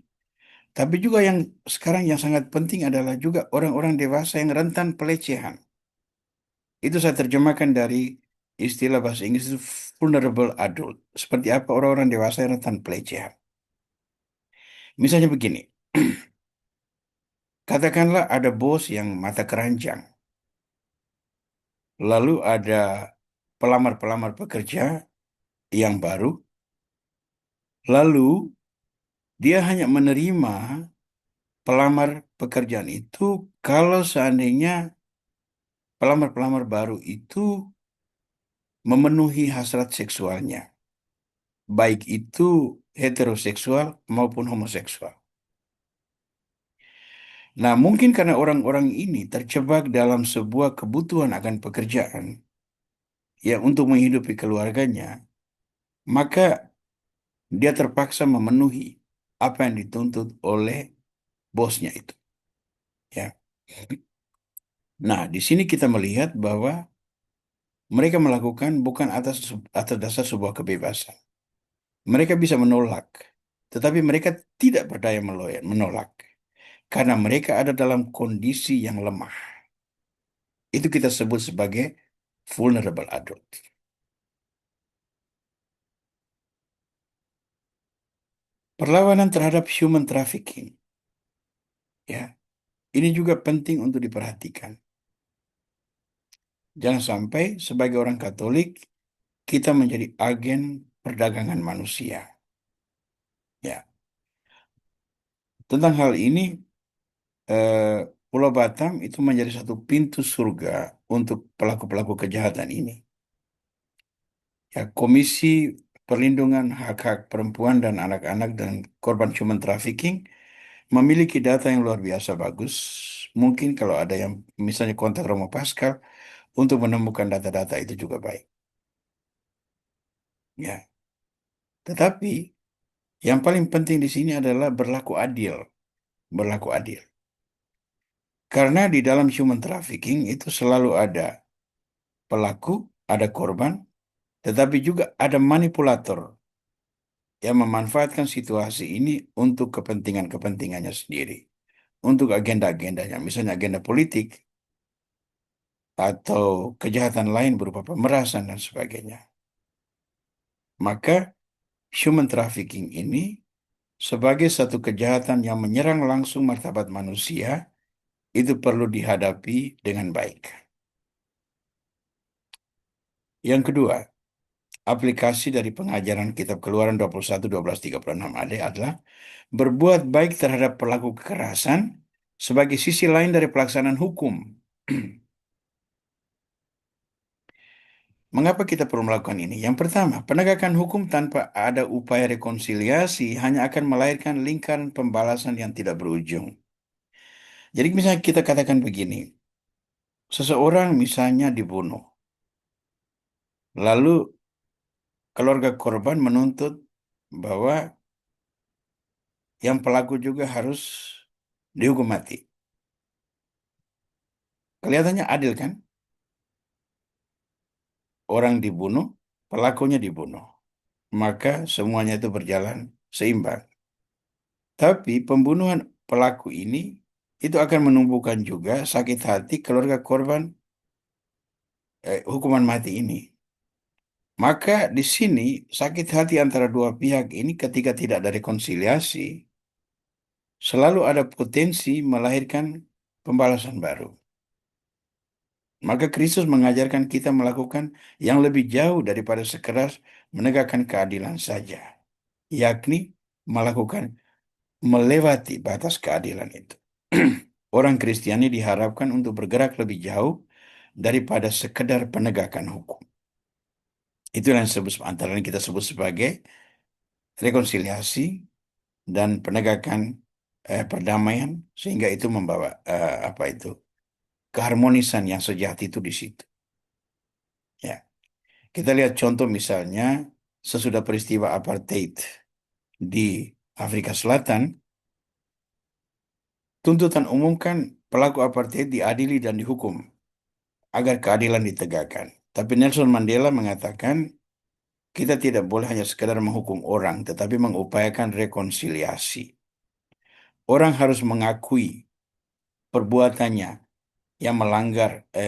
A: Tapi juga yang sekarang yang sangat penting adalah juga orang-orang dewasa yang rentan pelecehan. Itu saya terjemahkan dari istilah bahasa Inggris itu vulnerable adult. Seperti apa orang-orang dewasa yang rentan pelecehan. Misalnya begini, katakanlah ada bos yang mata keranjang. Lalu ada pelamar-pelamar pekerja yang baru. Lalu dia hanya menerima pelamar pekerjaan itu kalau seandainya pelamar-pelamar baru itu memenuhi hasrat seksualnya, baik itu heteroseksual maupun homoseksual. Nah, mungkin karena orang-orang ini terjebak dalam sebuah kebutuhan akan pekerjaan, ya untuk menghidupi keluarganya, maka dia terpaksa memenuhi apa yang dituntut oleh bosnya itu. Ya. Nah, di sini kita melihat bahwa mereka melakukan bukan atas dasar sebuah kebebasan. Mereka bisa menolak, tetapi mereka tidak berdaya menolak karena mereka ada dalam kondisi yang lemah. Itu kita sebut sebagai vulnerable adult. Perlawanan terhadap human trafficking, ya, ini juga penting untuk diperhatikan. Jangan sampai sebagai orang Katolik kita menjadi agen perdagangan manusia. Ya, tentang hal ini eh, Pulau Batam itu menjadi satu pintu surga untuk pelaku-pelaku kejahatan ini. Ya, Komisi Perlindungan Hak-Hak Perempuan dan Anak-anak dan Korban Human Trafficking memiliki data yang luar biasa bagus. Mungkin kalau ada yang misalnya kontak Romo Pascal untuk menemukan data-data itu juga baik. Ya, tetapi yang paling penting di sini adalah berlaku adil, berlaku adil. Karena di dalam human trafficking itu selalu ada pelaku, ada korban, tetapi juga ada manipulator yang memanfaatkan situasi ini untuk kepentingan-kepentingannya sendiri, untuk agenda-agendanya, misalnya agenda politik atau kejahatan lain berupa pemerasan dan sebagainya. Maka human trafficking ini sebagai satu kejahatan yang menyerang langsung martabat manusia itu perlu dihadapi dengan baik. Yang kedua, aplikasi dari pengajaran Kitab Keluaran 21, 12, 36 AD adalah berbuat baik terhadap pelaku kekerasan sebagai sisi lain dari pelaksanaan hukum. Mengapa kita perlu melakukan ini? Yang pertama, penegakan hukum tanpa ada upaya rekonsiliasi hanya akan melahirkan lingkaran pembalasan yang tidak berujung. Jadi misalnya kita katakan begini, seseorang misalnya dibunuh, lalu keluarga korban menuntut bahwa yang pelaku juga harus dihukum mati. Kelihatannya adil kan? Orang dibunuh, pelakunya dibunuh. Maka semuanya itu berjalan seimbang. Tapi pembunuhan pelaku ini itu akan menumbuhkan juga sakit hati keluarga korban hukuman mati ini. Maka di sini sakit hati antara dua pihak ini ketika tidak ada rekonsiliasi selalu ada potensi melahirkan pembalasan baru. Maka Kristus mengajarkan kita melakukan yang lebih jauh daripada sekedar menegakkan keadilan saja. yakni melakukan melewati batas keadilan itu. Orang Kristiani diharapkan untuk bergerak lebih jauh daripada sekedar penegakan hukum. Itu yang disebut antara lain kita sebut sebagai rekonsiliasi dan penegakan perdamaian, sehingga itu membawa apa itu keharmonisan yang sejati itu di situ. Ya, kita lihat contoh misalnya sesudah peristiwa apartheid di Afrika Selatan, tuntutan umum kan pelaku apartheid diadili dan dihukum agar keadilan ditegakkan. Tapi Nelson Mandela mengatakan kita tidak boleh hanya sekadar menghukum orang, tetapi mengupayakan rekonsiliasi. Orang harus mengakui perbuatannya yang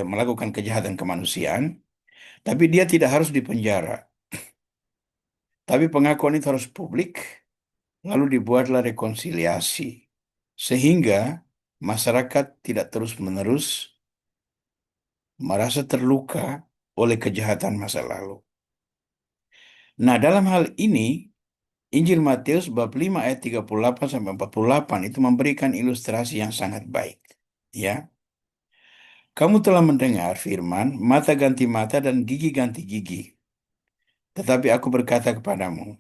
A: melakukan kejahatan kemanusiaan, tapi dia tidak harus dipenjara. Tapi pengakuan itu harus publik, lalu dibuatlah rekonsiliasi sehingga masyarakat tidak terus-menerus merasa terluka oleh kejahatan masa lalu. Nah, dalam hal ini Injil Matius bab 5 ayat 38 sampai 48 itu memberikan ilustrasi yang sangat baik. Ya, kamu telah mendengar firman, mata ganti mata dan gigi ganti gigi. Tetapi aku berkata kepadamu,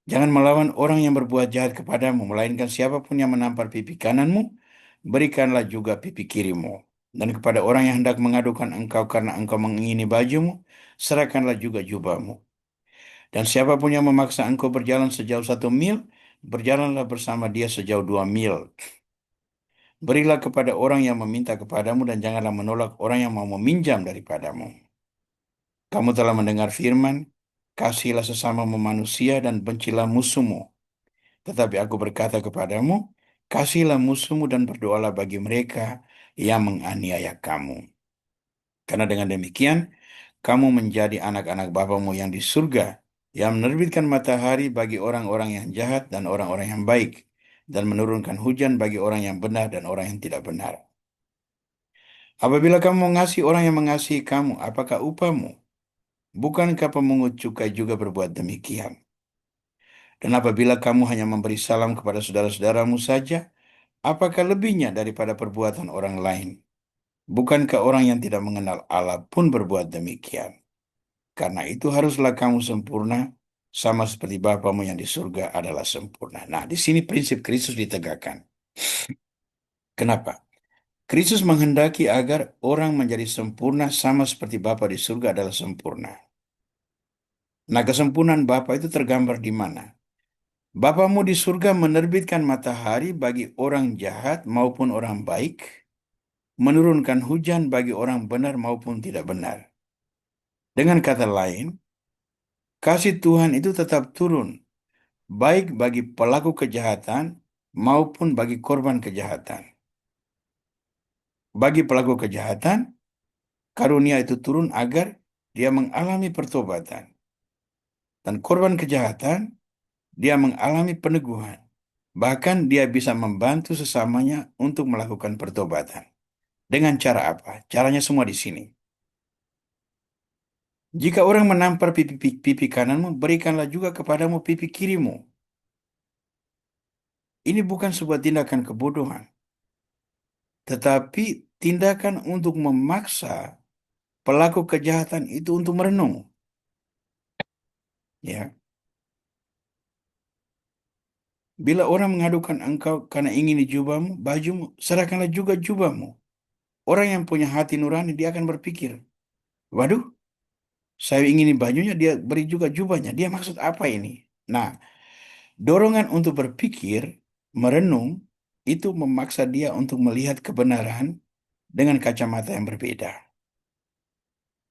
A: jangan melawan orang yang berbuat jahat kepadamu, melainkan siapapun yang menampar pipi kananmu, berikanlah juga pipi kirimu. Dan kepada orang yang hendak mengadukan engkau karena engkau mengingini bajumu, serahkanlah juga jubahmu. Dan siapapun yang memaksa engkau berjalan sejauh 1 mil, berjalanlah bersama dia sejauh 2 mil. Berilah kepada orang yang meminta kepadamu dan janganlah menolak orang yang mau meminjam daripadamu. Kamu telah mendengar firman, kasihilah sesamamu manusia dan bencilah musuhmu. Tetapi aku berkata kepadamu, kasihilah musuhmu dan berdoalah bagi mereka yang menganiaya kamu. Karena dengan demikian, kamu menjadi anak-anak Bapamu yang di surga, yang menerbitkan matahari bagi orang-orang yang jahat dan orang-orang yang baik, dan menurunkan hujan bagi orang yang benar dan orang yang tidak benar. Apabila kamu mengasihi orang yang mengasihi kamu, apakah upahmu? Bukankah pemungut cukai juga berbuat demikian? Dan apabila kamu hanya memberi salam kepada saudara-saudaramu saja, apakah lebihnya daripada perbuatan orang lain? Bukankah orang yang tidak mengenal Allah pun berbuat demikian? Karena itu haruslah kamu sempurna, sama seperti Bapamu yang di surga adalah sempurna. Nah, di sini prinsip Kristus ditegakkan. Kenapa? Kristus menghendaki agar orang menjadi sempurna sama seperti Bapa di surga adalah sempurna. Nah, kesempurnaan Bapa itu tergambar di mana? Bapamu di surga menerbitkan matahari bagi orang jahat maupun orang baik, menurunkan hujan bagi orang benar maupun tidak benar. Dengan kata lain, kasih Tuhan itu tetap turun, baik bagi pelaku kejahatan maupun bagi korban kejahatan. Bagi pelaku kejahatan, karunia itu turun agar dia mengalami pertobatan. Dan korban kejahatan, dia mengalami peneguhan. Bahkan dia bisa membantu sesamanya untuk melakukan pertobatan. Dengan cara apa? Caranya semua di sini. Jika orang menampar pipi kananmu, berikanlah juga kepadamu pipi kirimu. Ini bukan sebuah tindakan kebodohan, tetapi tindakan untuk memaksa pelaku kejahatan itu untuk merenung. Ya, bila orang mengadukan engkau karena ingin jubahmu, bajumu, serahkanlah juga jubahmu. Orang yang punya hati nurani, dia akan berpikir, waduh, saya ingin bajunya, dia beri juga jubahnya. Dia maksud apa ini? Nah, dorongan untuk berpikir, merenung, itu memaksa dia untuk melihat kebenaran dengan kacamata yang berbeda.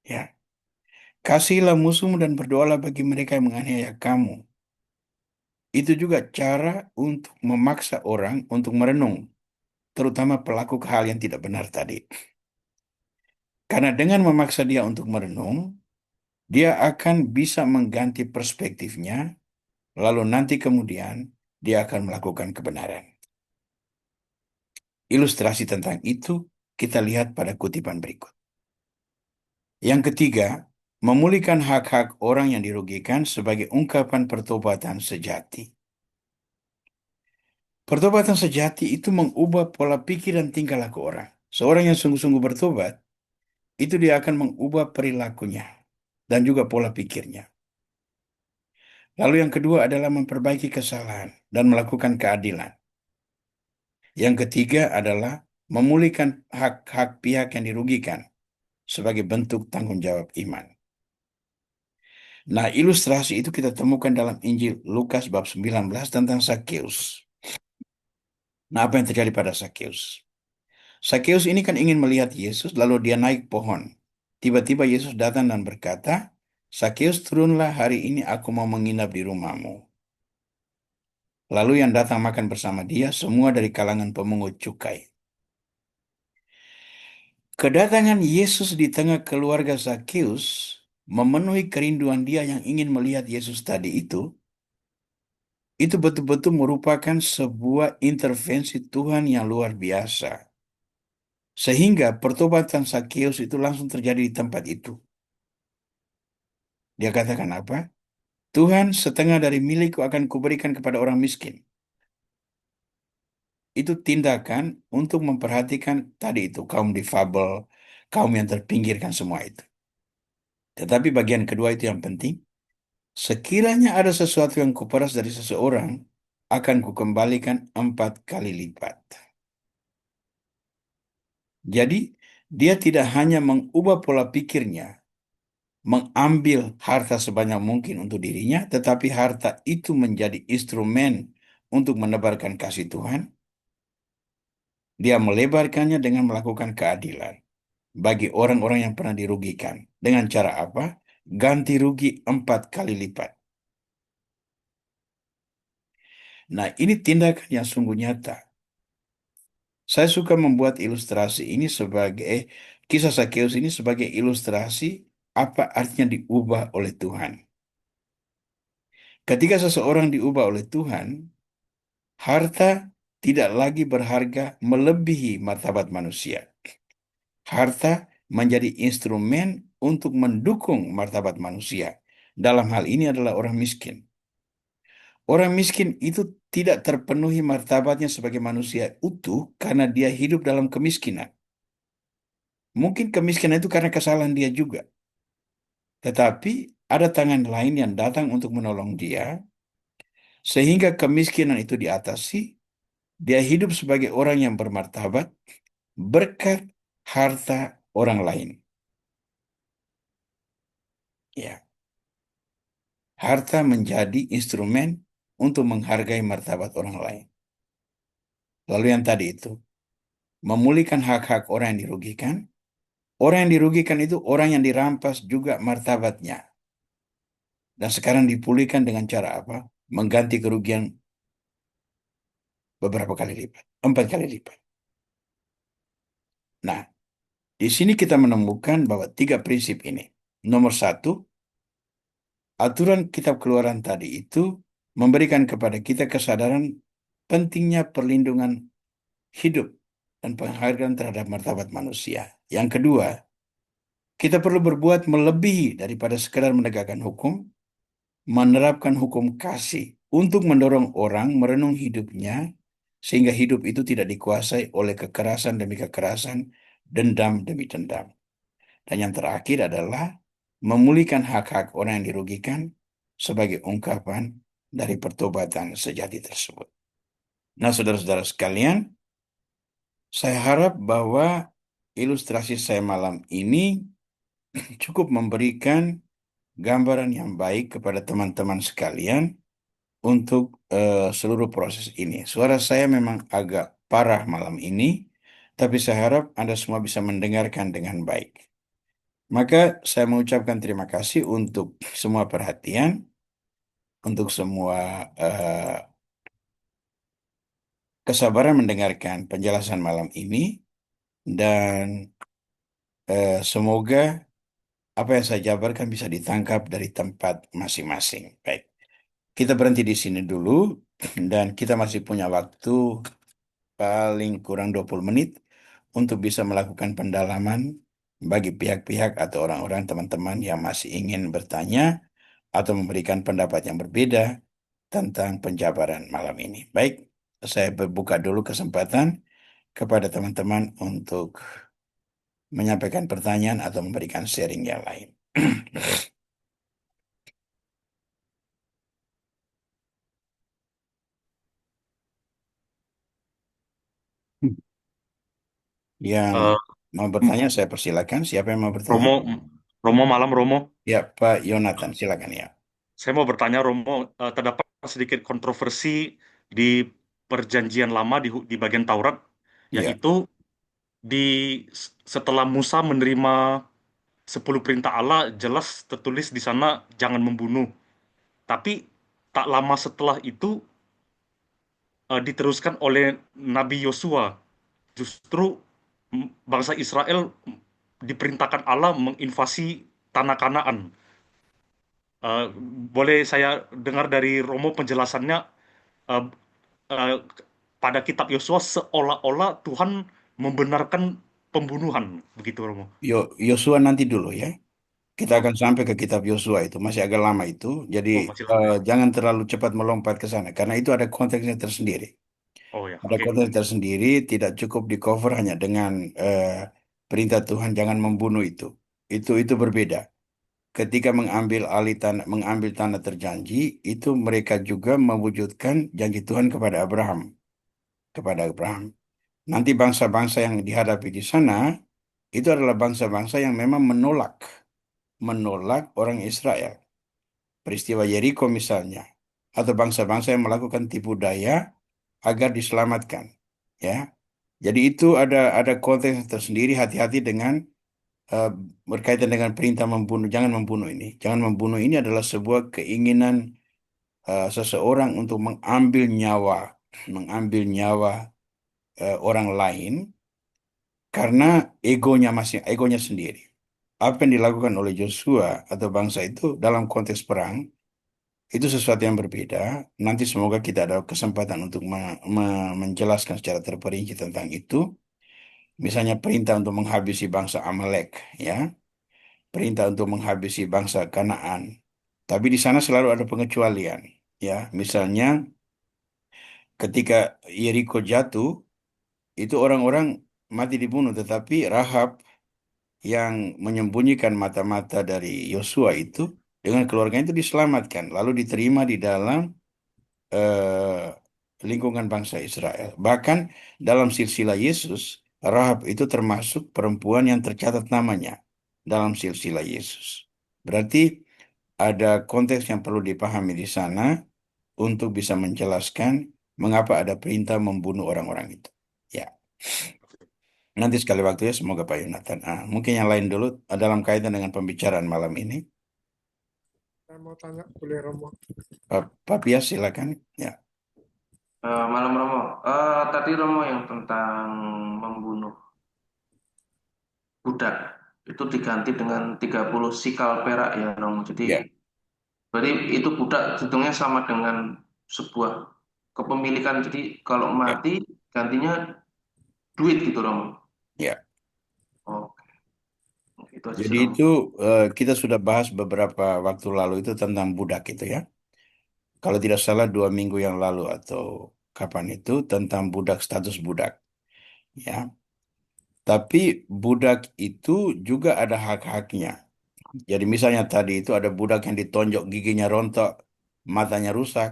A: Ya, kasihilah musuhmu dan berdoalah bagi mereka yang menganiaya kamu. Itu juga cara untuk memaksa orang untuk merenung, terutama pelaku hal yang tidak benar tadi. Karena dengan memaksa dia untuk merenung, dia akan bisa mengganti perspektifnya, lalu nanti kemudian dia akan melakukan kebenaran. Ilustrasi tentang itu kita lihat pada kutipan berikut. Yang ketiga, memulihkan hak-hak orang yang dirugikan sebagai ungkapan pertobatan sejati. Pertobatan sejati itu mengubah pola pikir dan tingkah laku orang. Seorang yang sungguh-sungguh bertobat, itu dia akan mengubah perilakunya dan juga pola pikirnya. Lalu yang kedua adalah memperbaiki kesalahan dan melakukan keadilan. Yang ketiga adalah memulihkan hak-hak pihak yang dirugikan sebagai bentuk tanggung jawab iman. Nah, ilustrasi itu kita temukan dalam Injil Lukas bab 19 tentang Sakeus. Nah, apa yang terjadi pada Sakeus? Sakeus ini kan ingin melihat Yesus, lalu dia naik pohon. Tiba-tiba Yesus datang dan berkata, Sakeus, turunlah, hari ini aku mau menginap di rumahmu. Lalu yang datang makan bersama dia semua dari kalangan pemungut cukai. Kedatangan Yesus di tengah keluarga Sakeus memenuhi kerinduan dia yang ingin melihat Yesus tadi itu betul-betul merupakan sebuah intervensi Tuhan yang luar biasa. Sehingga pertobatan Sakeus itu langsung terjadi di tempat itu. Dia katakan apa? Tuhan, setengah dari milikku akan kuberikan kepada orang miskin. Itu tindakan untuk memperhatikan tadi itu, kaum difabel, kaum yang terpinggirkan semua itu. Tetapi bagian kedua itu yang penting. Sekiranya ada sesuatu yang kuperas dari seseorang, akan kukembalikan 4 kali lipat. Jadi, dia tidak hanya mengubah pola pikirnya, mengambil harta sebanyak mungkin untuk dirinya, tetapi harta itu menjadi instrumen untuk menebarkan kasih Tuhan. Dia melebarkannya dengan melakukan keadilan bagi orang-orang yang pernah dirugikan. Dengan cara apa? Ganti rugi 4 kali lipat. Nah, ini tindakan yang sungguh nyata. Saya suka membuat ilustrasi ini kisah Sakeus ini sebagai ilustrasi apa artinya diubah oleh Tuhan. Ketika seseorang diubah oleh Tuhan, harta tidak lagi berharga melebihi martabat manusia. Harta menjadi instrumen untuk mendukung martabat manusia. Dalam hal ini adalah orang miskin. Orang miskin itu tidak terpenuhi martabatnya sebagai manusia utuh karena dia hidup dalam kemiskinan. Mungkin kemiskinan itu karena kesalahan dia juga. Tetapi ada tangan lain yang datang untuk menolong dia, sehingga kemiskinan itu diatasi. Dia hidup sebagai orang yang bermartabat berkat harta orang lain. Ya, harta menjadi instrumen untuk menghargai martabat orang lain. Lalu yang tadi itu, memulihkan hak-hak orang yang dirugikan. Orang yang dirugikan itu orang yang dirampas juga martabatnya. Dan sekarang dipulihkan dengan cara apa? Mengganti kerugian beberapa kali lipat, 4 kali lipat. Nah, di sini kita menemukan bahwa 3 prinsip ini. Nomor satu, aturan kitab keluaran tadi itu memberikan kepada kita kesadaran pentingnya perlindungan hidup dan penghargaan terhadap martabat manusia. Yang kedua, kita perlu berbuat melebihi daripada sekadar menegakkan hukum, menerapkan hukum kasih untuk mendorong orang merenung hidupnya sehingga hidup itu tidak dikuasai oleh kekerasan demi kekerasan, dendam demi dendam. Dan yang terakhir adalah memulihkan hak-hak orang yang dirugikan sebagai ungkapan dari pertobatan sejati tersebut. Nah, saudara-saudara sekalian, saya harap bahwa ilustrasi saya malam ini cukup memberikan gambaran yang baik kepada teman-teman sekalian untuk seluruh proses ini. Suara saya memang agak parah malam ini, tapi saya harap Anda semua bisa mendengarkan dengan baik. Maka saya mengucapkan terima kasih untuk semua perhatian, untuk semua kesabaran mendengarkan penjelasan malam ini, dan semoga apa yang saya jabarkan bisa ditangkap dari tempat masing-masing. Baik, kita berhenti di sini dulu, dan kita masih punya waktu paling kurang 20 menit untuk bisa melakukan pendalaman bagi pihak-pihak atau orang-orang teman-teman yang masih ingin bertanya atau memberikan pendapat yang berbeda tentang penjabaran malam ini. Baik, saya buka dulu kesempatan kepada teman-teman untuk menyampaikan pertanyaan atau memberikan sharing yang lain. Yang
B: Eh,
A: mau bertanya, saya persilakan. Siapa yang mau bertanya?
B: Romo, Romo malam Romo.
A: Ya, Pak Yonatan, silakan ya.
B: Saya mau bertanya Romo, terdapat sedikit kontroversi di Perjanjian Lama di bagian Taurat,
A: Ya,
B: yaitu di setelah Musa menerima 10 perintah Allah, jelas tertulis di sana jangan membunuh. Tapi tak lama setelah itu diteruskan oleh Nabi Yosua. Justru bangsa Israel diperintahkan Allah menginvasi tanah Kanaan. Eh, Boleh saya dengar dari Romo penjelasannya, eh, eh, pada kitab Yosua seolah-olah Tuhan membenarkan pembunuhan, begitu Romo.
A: Yosua nanti dulu ya. Kita
B: Oh,
A: akan sampai ke kitab Yosua itu, masih agak lama itu. Jadi
B: oh masih lama ya.
A: jangan terlalu cepat melompat ke sana, karena itu ada konteksnya tersendiri.
B: Oh ya,
A: Ada
B: oke.
A: konteks tersendiri, tidak cukup di cover hanya dengan perintah Tuhan jangan membunuh itu. Itu berbeda. Ketika mengambil alih tanah, mengambil tanah terjanji, itu mereka juga mewujudkan janji Tuhan kepada Abraham, kepada Abraham. Nanti bangsa-bangsa yang dihadapi di sana itu adalah bangsa-bangsa yang memang menolak orang Israel. Peristiwa Yeriko misalnya, atau bangsa-bangsa yang melakukan tipu daya agar diselamatkan. Ya, jadi itu ada konteks tersendiri. Hati-hati dengan eh, berkaitan dengan perintah membunuh. Jangan membunuh ini. Jangan membunuh ini adalah sebuah keinginan seseorang untuk mengambil nyawa orang lain karena egonya sendiri. Apa yang dilakukan oleh Joshua atau bangsa itu dalam konteks perang itu sesuatu yang berbeda. Nanti semoga kita ada kesempatan untuk menjelaskan secara terperinci tentang itu. Misalnya perintah untuk menghabisi bangsa Amalek, ya, perintah untuk menghabisi bangsa Kanaan. Tapi di sana selalu ada pengecualian, ya. Misalnya ketika Yeriko jatuh, itu orang-orang mati dibunuh, tetapi Rahab yang menyembunyikan mata-mata dari Yosua itu dengan keluarganya itu diselamatkan, lalu diterima di dalam lingkungan bangsa Israel. Bahkan dalam silsilah Yesus, Rahab itu termasuk perempuan yang tercatat namanya dalam silsilah Yesus. Berarti ada konteks yang perlu dipahami di sana untuk bisa menjelaskan mengapa ada perintah membunuh orang-orang itu. Ya, nanti sekali waktu ya, semoga Pak Yonatan. Mungkin yang lain dulu dalam kaitan dengan pembicaraan malam ini.
C: Saya mau tanya, boleh Romo?
A: Pak Pias, silakan. Ya,
D: Malam Romo, tadi Romo yang tentang membunuh budak itu diganti dengan 30 sikal perak ya Romo. Jadi
A: ya,
D: berarti itu budak hitungnya sama dengan sebuah kepemilikan. Jadi kalau
A: ya,
D: mati gantinya duit gitu Romo.
A: ya.
D: Oh, itu aja sih
A: Jadi
D: Romo.
A: itu kita sudah bahas beberapa waktu lalu itu tentang budak itu ya. Kalau tidak salah 2 minggu yang lalu atau kapan itu tentang budak, status budak. Ya, tapi budak itu juga ada hak-haknya. Jadi misalnya tadi itu ada budak yang ditonjok giginya rontok, matanya rusak,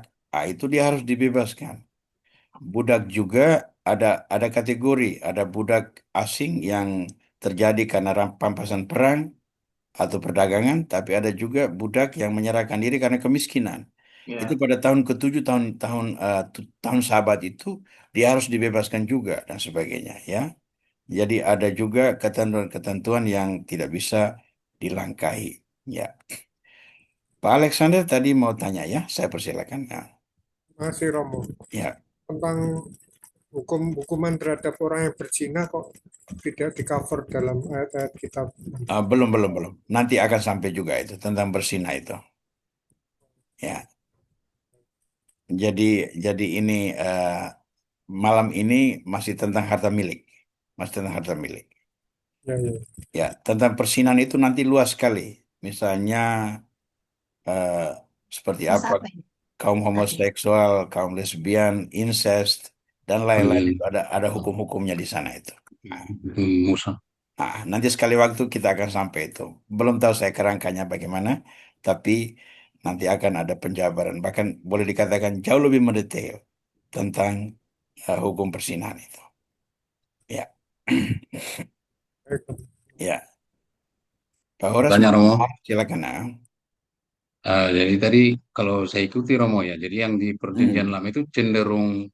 A: itu dia harus dibebaskan. Budak juga ada kategori, ada budak asing yang terjadi karena rampasan perang atau perdagangan, tapi ada juga budak yang menyerahkan diri karena kemiskinan. Itu
D: Ya,
A: pada tahun ke-7 tahun tahun tahun sahabat itu dia harus dibebaskan juga dan sebagainya ya. Jadi ada juga ketentuan-ketentuan yang tidak bisa dilangkahi. Ya, Pak Alexander tadi mau tanya ya, saya persilakan. Nah,
C: Masih Romo.
A: ya,
C: Tentang hukuman terhadap orang yang berzina kok tidak di cover dalam ayat-ayat kitab.
A: belum belum belum. Nanti akan sampai juga itu tentang bersinah itu. Ya, jadi jadi ini malam ini masih tentang harta milik, masih tentang harta milik.
C: Ya, ya.
A: Ya, tentang persinan itu nanti luas sekali. Misalnya eh, seperti
E: Masa
A: apa
E: apa ini?
A: kaum
E: Adil.
A: homoseksual, kaum lesbian, incest, dan
F: Oh iya,
A: lain-lain
F: iya.
A: itu ada hukum-hukumnya di sana itu. Nah,
F: Musa.
A: nanti sekali waktu kita akan sampai itu. Belum tahu saya kerangkanya bagaimana, tapi nanti akan ada penjabaran. Bahkan boleh dikatakan jauh lebih mendetail tentang hukum persinahan itu. Ya,
C: Baik.
A: ya. Pak Horas
F: Tanya
A: mau
F: Romo.
A: silakan.
F: Jadi tadi kalau saya ikuti Romo ya, jadi yang di Perjanjian
A: Hmm,
F: Lama itu cenderung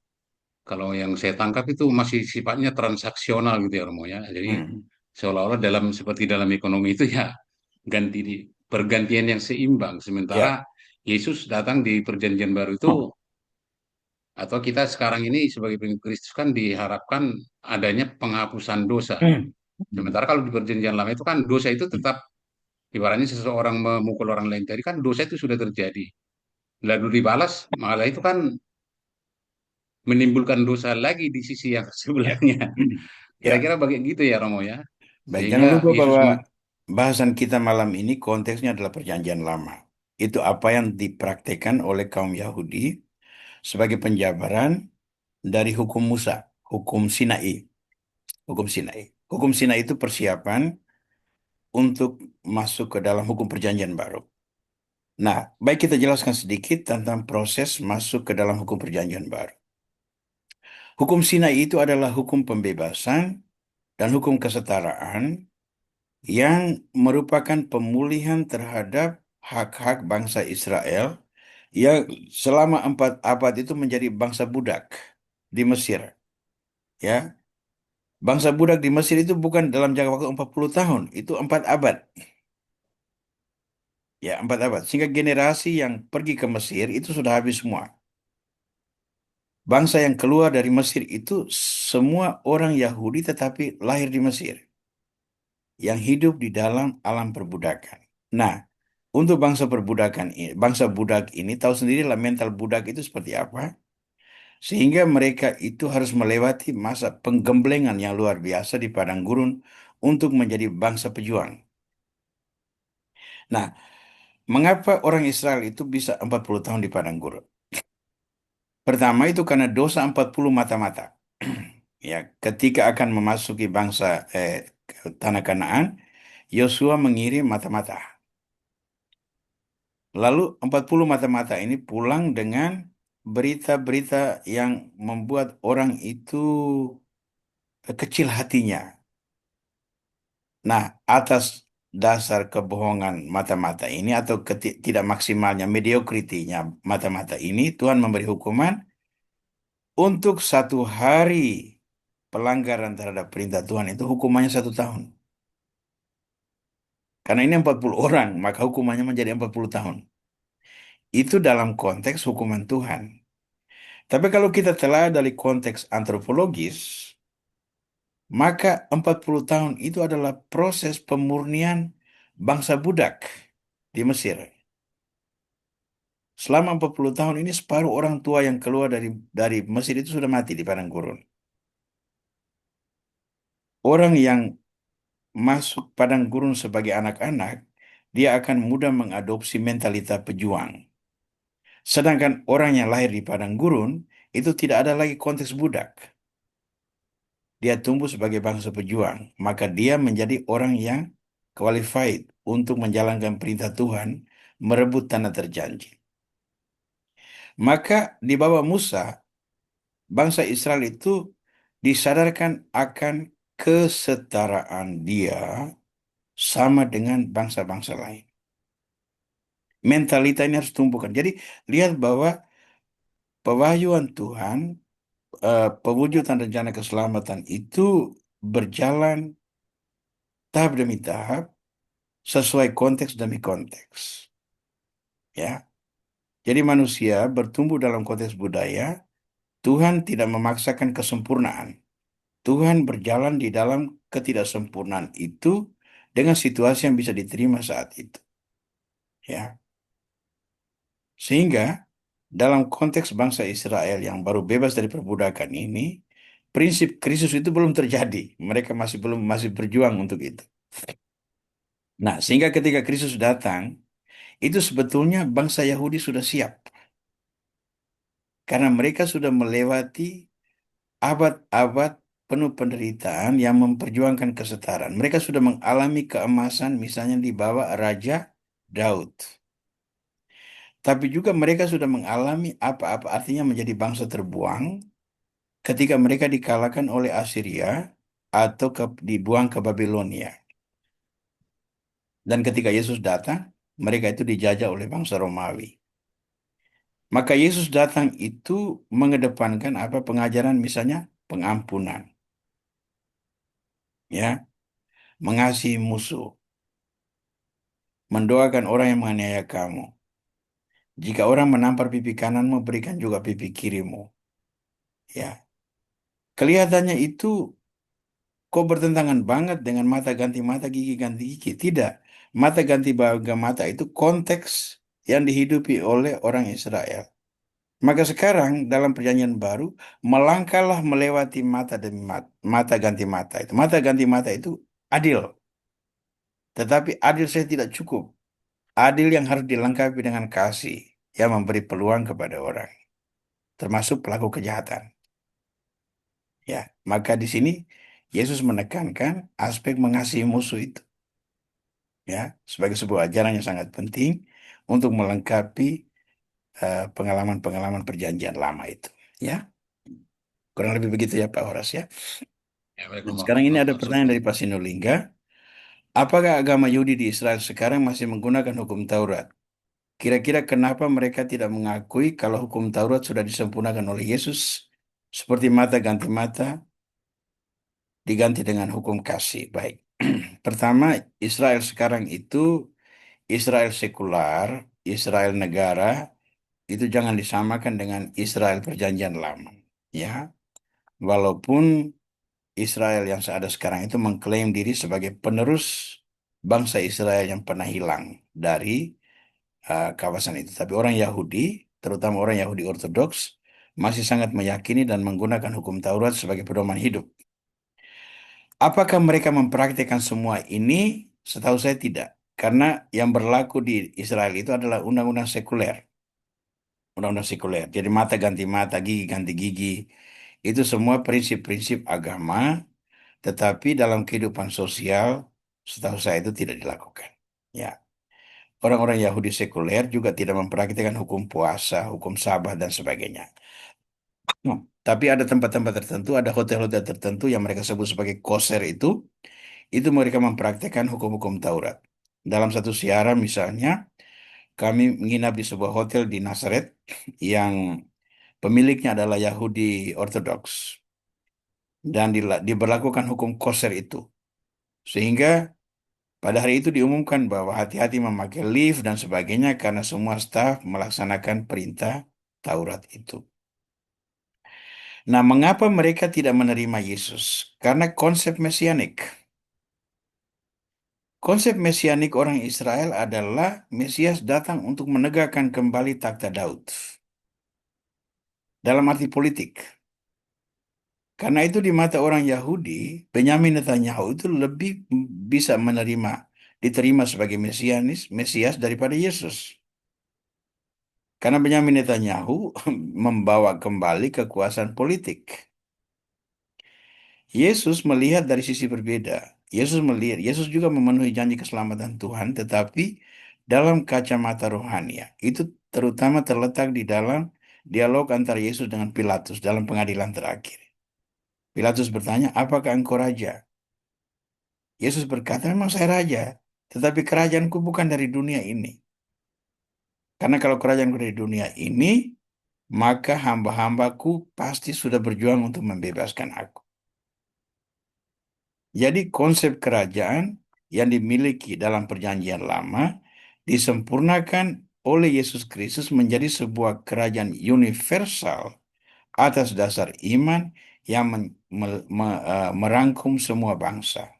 F: kalau yang saya tangkap itu masih sifatnya transaksional gitu ya Romo ya. Jadi
A: hmm,
F: seolah-olah seperti dalam ekonomi itu ya ganti di pergantian yang seimbang. Sementara
A: ya.
F: Yesus datang di Perjanjian Baru itu atau kita sekarang ini sebagai pengikut Kristus kan diharapkan adanya penghapusan dosa.
A: Hmm.
F: Sementara kalau di Perjanjian Lama itu kan dosa itu tetap ibaratnya seseorang memukul orang lain tadi kan dosa itu sudah terjadi. Lalu dibalas malah itu kan menimbulkan dosa lagi di sisi yang
A: Ya.
F: sebelahnya.
A: Ya.
F: Kira-kira begitu ya Romo ya.
A: Baik, jangan
F: Sehingga
A: lupa
F: Yesus
A: bahwa bahasan kita malam ini konteksnya adalah Perjanjian Lama. Itu apa yang dipraktekkan oleh kaum Yahudi sebagai penjabaran dari hukum Musa, hukum Sinai, hukum Sinai. Hukum Sinai itu persiapan untuk masuk ke dalam hukum Perjanjian Baru. Nah, baik kita jelaskan sedikit tentang proses masuk ke dalam hukum Perjanjian Baru. Hukum Sinai itu adalah hukum pembebasan dan hukum kesetaraan yang merupakan pemulihan terhadap hak-hak bangsa Israel yang selama 4 abad itu menjadi bangsa budak di Mesir. Ya, bangsa budak di Mesir itu bukan dalam jangka waktu 40 tahun, itu 4 abad. Ya, 4 abad. Sehingga generasi yang pergi ke Mesir itu sudah habis semua. Bangsa yang keluar dari Mesir itu semua orang Yahudi tetapi lahir di Mesir, yang hidup di dalam alam perbudakan. Nah, untuk bangsa perbudakan ini, bangsa budak ini tahu sendirilah mental budak itu seperti apa, sehingga mereka itu harus melewati masa penggemblengan yang luar biasa di padang gurun untuk menjadi bangsa pejuang. Nah, mengapa orang Israel itu bisa 40 tahun di padang gurun? Pertama itu karena dosa 40 mata-mata. Ya, ketika akan memasuki ke tanah Kanaan, Yosua mengirim mata-mata. Lalu 40 mata-mata ini pulang dengan berita-berita yang membuat orang itu kecil hatinya. Nah, atas dasar kebohongan mata-mata ini atau tidak maksimalnya mediocrity-nya mata-mata ini, Tuhan memberi hukuman untuk 1 hari pelanggaran terhadap perintah Tuhan itu hukumannya 1 tahun. Karena ini 40 orang, maka hukumannya menjadi 40 tahun. Itu dalam konteks hukuman Tuhan. Tapi kalau kita telah dari konteks antropologis, maka 40 tahun itu adalah proses pemurnian bangsa budak di Mesir. Selama 40 tahun ini separuh orang tua yang keluar dari Mesir itu sudah mati di padang gurun. Orang yang masuk padang gurun sebagai anak-anak, dia akan mudah mengadopsi mentalitas pejuang. Sedangkan orang yang lahir di padang gurun itu tidak ada lagi konteks budak. Dia tumbuh sebagai bangsa pejuang, maka dia menjadi orang yang qualified untuk menjalankan perintah Tuhan, merebut tanah terjanji. Maka di bawah Musa, bangsa Israel itu disadarkan akan kesetaraan dia sama dengan bangsa-bangsa lain. Mentalita ini harus tumbuhkan. Jadi lihat bahwa pewahyuan Tuhan, pewujudan rencana keselamatan itu berjalan tahap demi tahap sesuai konteks demi konteks. Ya, jadi manusia bertumbuh dalam konteks budaya. Tuhan tidak memaksakan kesempurnaan. Tuhan berjalan di dalam ketidaksempurnaan itu dengan situasi yang bisa diterima saat itu. Ya, sehingga dalam konteks bangsa Israel yang baru bebas dari perbudakan ini, prinsip Kristus itu belum terjadi. Mereka masih berjuang untuk itu. Nah, sehingga ketika Kristus datang, itu sebetulnya bangsa Yahudi sudah siap. Karena mereka sudah melewati abad-abad penuh penderitaan yang memperjuangkan kesetaraan. Mereka sudah mengalami keemasan misalnya di bawah Raja Daud. Tapi juga mereka sudah mengalami apa-apa artinya menjadi bangsa terbuang ketika mereka dikalahkan oleh Assyria atau dibuang ke Babilonia. Dan ketika Yesus datang, mereka itu dijajah oleh bangsa Romawi. Maka Yesus datang itu mengedepankan apa pengajaran misalnya pengampunan, ya, mengasihi musuh, mendoakan orang yang menganiaya kamu. Jika orang menampar pipi kananmu, berikan juga pipi kirimu. Ya, kelihatannya itu kok bertentangan banget dengan mata ganti mata, gigi ganti gigi. Tidak. Mata ganti mata itu konteks yang dihidupi oleh orang Israel. Maka sekarang dalam perjanjian baru, melangkahlah melewati mata demi mata, mata ganti mata itu. Mata ganti mata itu adil. Tetapi adil saya tidak cukup. Adil yang harus dilengkapi dengan kasih yang memberi peluang kepada orang, termasuk pelaku kejahatan. Ya, maka di sini Yesus menekankan aspek mengasihi musuh itu, ya, sebagai sebuah ajaran yang sangat penting untuk melengkapi pengalaman-pengalaman perjanjian lama itu. Ya, kurang lebih begitu ya Pak Horas ya.
F: Ya,
A: Dan sekarang ini ada pertanyaan dari Pak Sinulingga. Apakah agama Yahudi di Israel sekarang masih menggunakan hukum Taurat? Kira-kira kenapa mereka tidak mengakui kalau hukum Taurat sudah disempurnakan oleh Yesus seperti mata ganti mata diganti dengan hukum kasih? Baik. Pertama, Israel sekarang itu Israel sekular, Israel negara, itu jangan disamakan dengan Israel perjanjian lama. Ya, walaupun Israel yang ada sekarang itu mengklaim diri sebagai penerus bangsa Israel yang pernah hilang dari kawasan itu. Tapi orang Yahudi, terutama orang Yahudi Ortodoks, masih sangat meyakini dan menggunakan hukum Taurat sebagai pedoman hidup. Apakah mereka mempraktikkan semua ini? Setahu saya tidak. Karena yang berlaku di Israel itu adalah undang-undang sekuler. Undang-undang sekuler. Jadi mata ganti mata, gigi ganti gigi. Itu semua prinsip-prinsip agama, tetapi dalam kehidupan sosial, setahu saya itu tidak dilakukan. Ya. Orang-orang Yahudi sekuler juga tidak mempraktikkan hukum puasa, hukum sabat, dan sebagainya. Tapi ada tempat-tempat tertentu, ada hotel-hotel tertentu yang mereka sebut sebagai koser itu mereka mempraktikkan hukum-hukum Taurat. Dalam satu siaran misalnya, kami menginap di sebuah hotel di Nazaret yang pemiliknya adalah Yahudi Ortodoks. Dan diberlakukan hukum koser itu. Sehingga pada hari itu diumumkan bahwa hati-hati memakai lift dan sebagainya karena semua staf melaksanakan perintah Taurat itu. Nah, mengapa mereka tidak menerima Yesus? Karena konsep mesianik. Konsep mesianik orang Israel adalah Mesias datang untuk menegakkan kembali takhta Daud. Dalam arti politik. Karena itu di mata orang Yahudi, Benyamin Netanyahu itu lebih bisa diterima sebagai Mesias daripada Yesus. Karena Benyamin Netanyahu membawa kembali kekuasaan politik. Yesus melihat dari sisi berbeda. Yesus juga memenuhi janji keselamatan Tuhan, tetapi dalam kacamata rohania. Itu terutama terletak di dalam dialog antara Yesus dengan Pilatus dalam pengadilan terakhir. Pilatus bertanya, apakah engkau raja? Yesus berkata, memang saya raja, tetapi kerajaanku bukan dari dunia ini. Karena kalau kerajaanku dari dunia ini, maka hamba-hambaku pasti sudah berjuang untuk membebaskan aku. Jadi konsep kerajaan yang dimiliki dalam perjanjian lama disempurnakan oleh Yesus Kristus menjadi sebuah kerajaan universal atas dasar iman yang merangkum semua bangsa.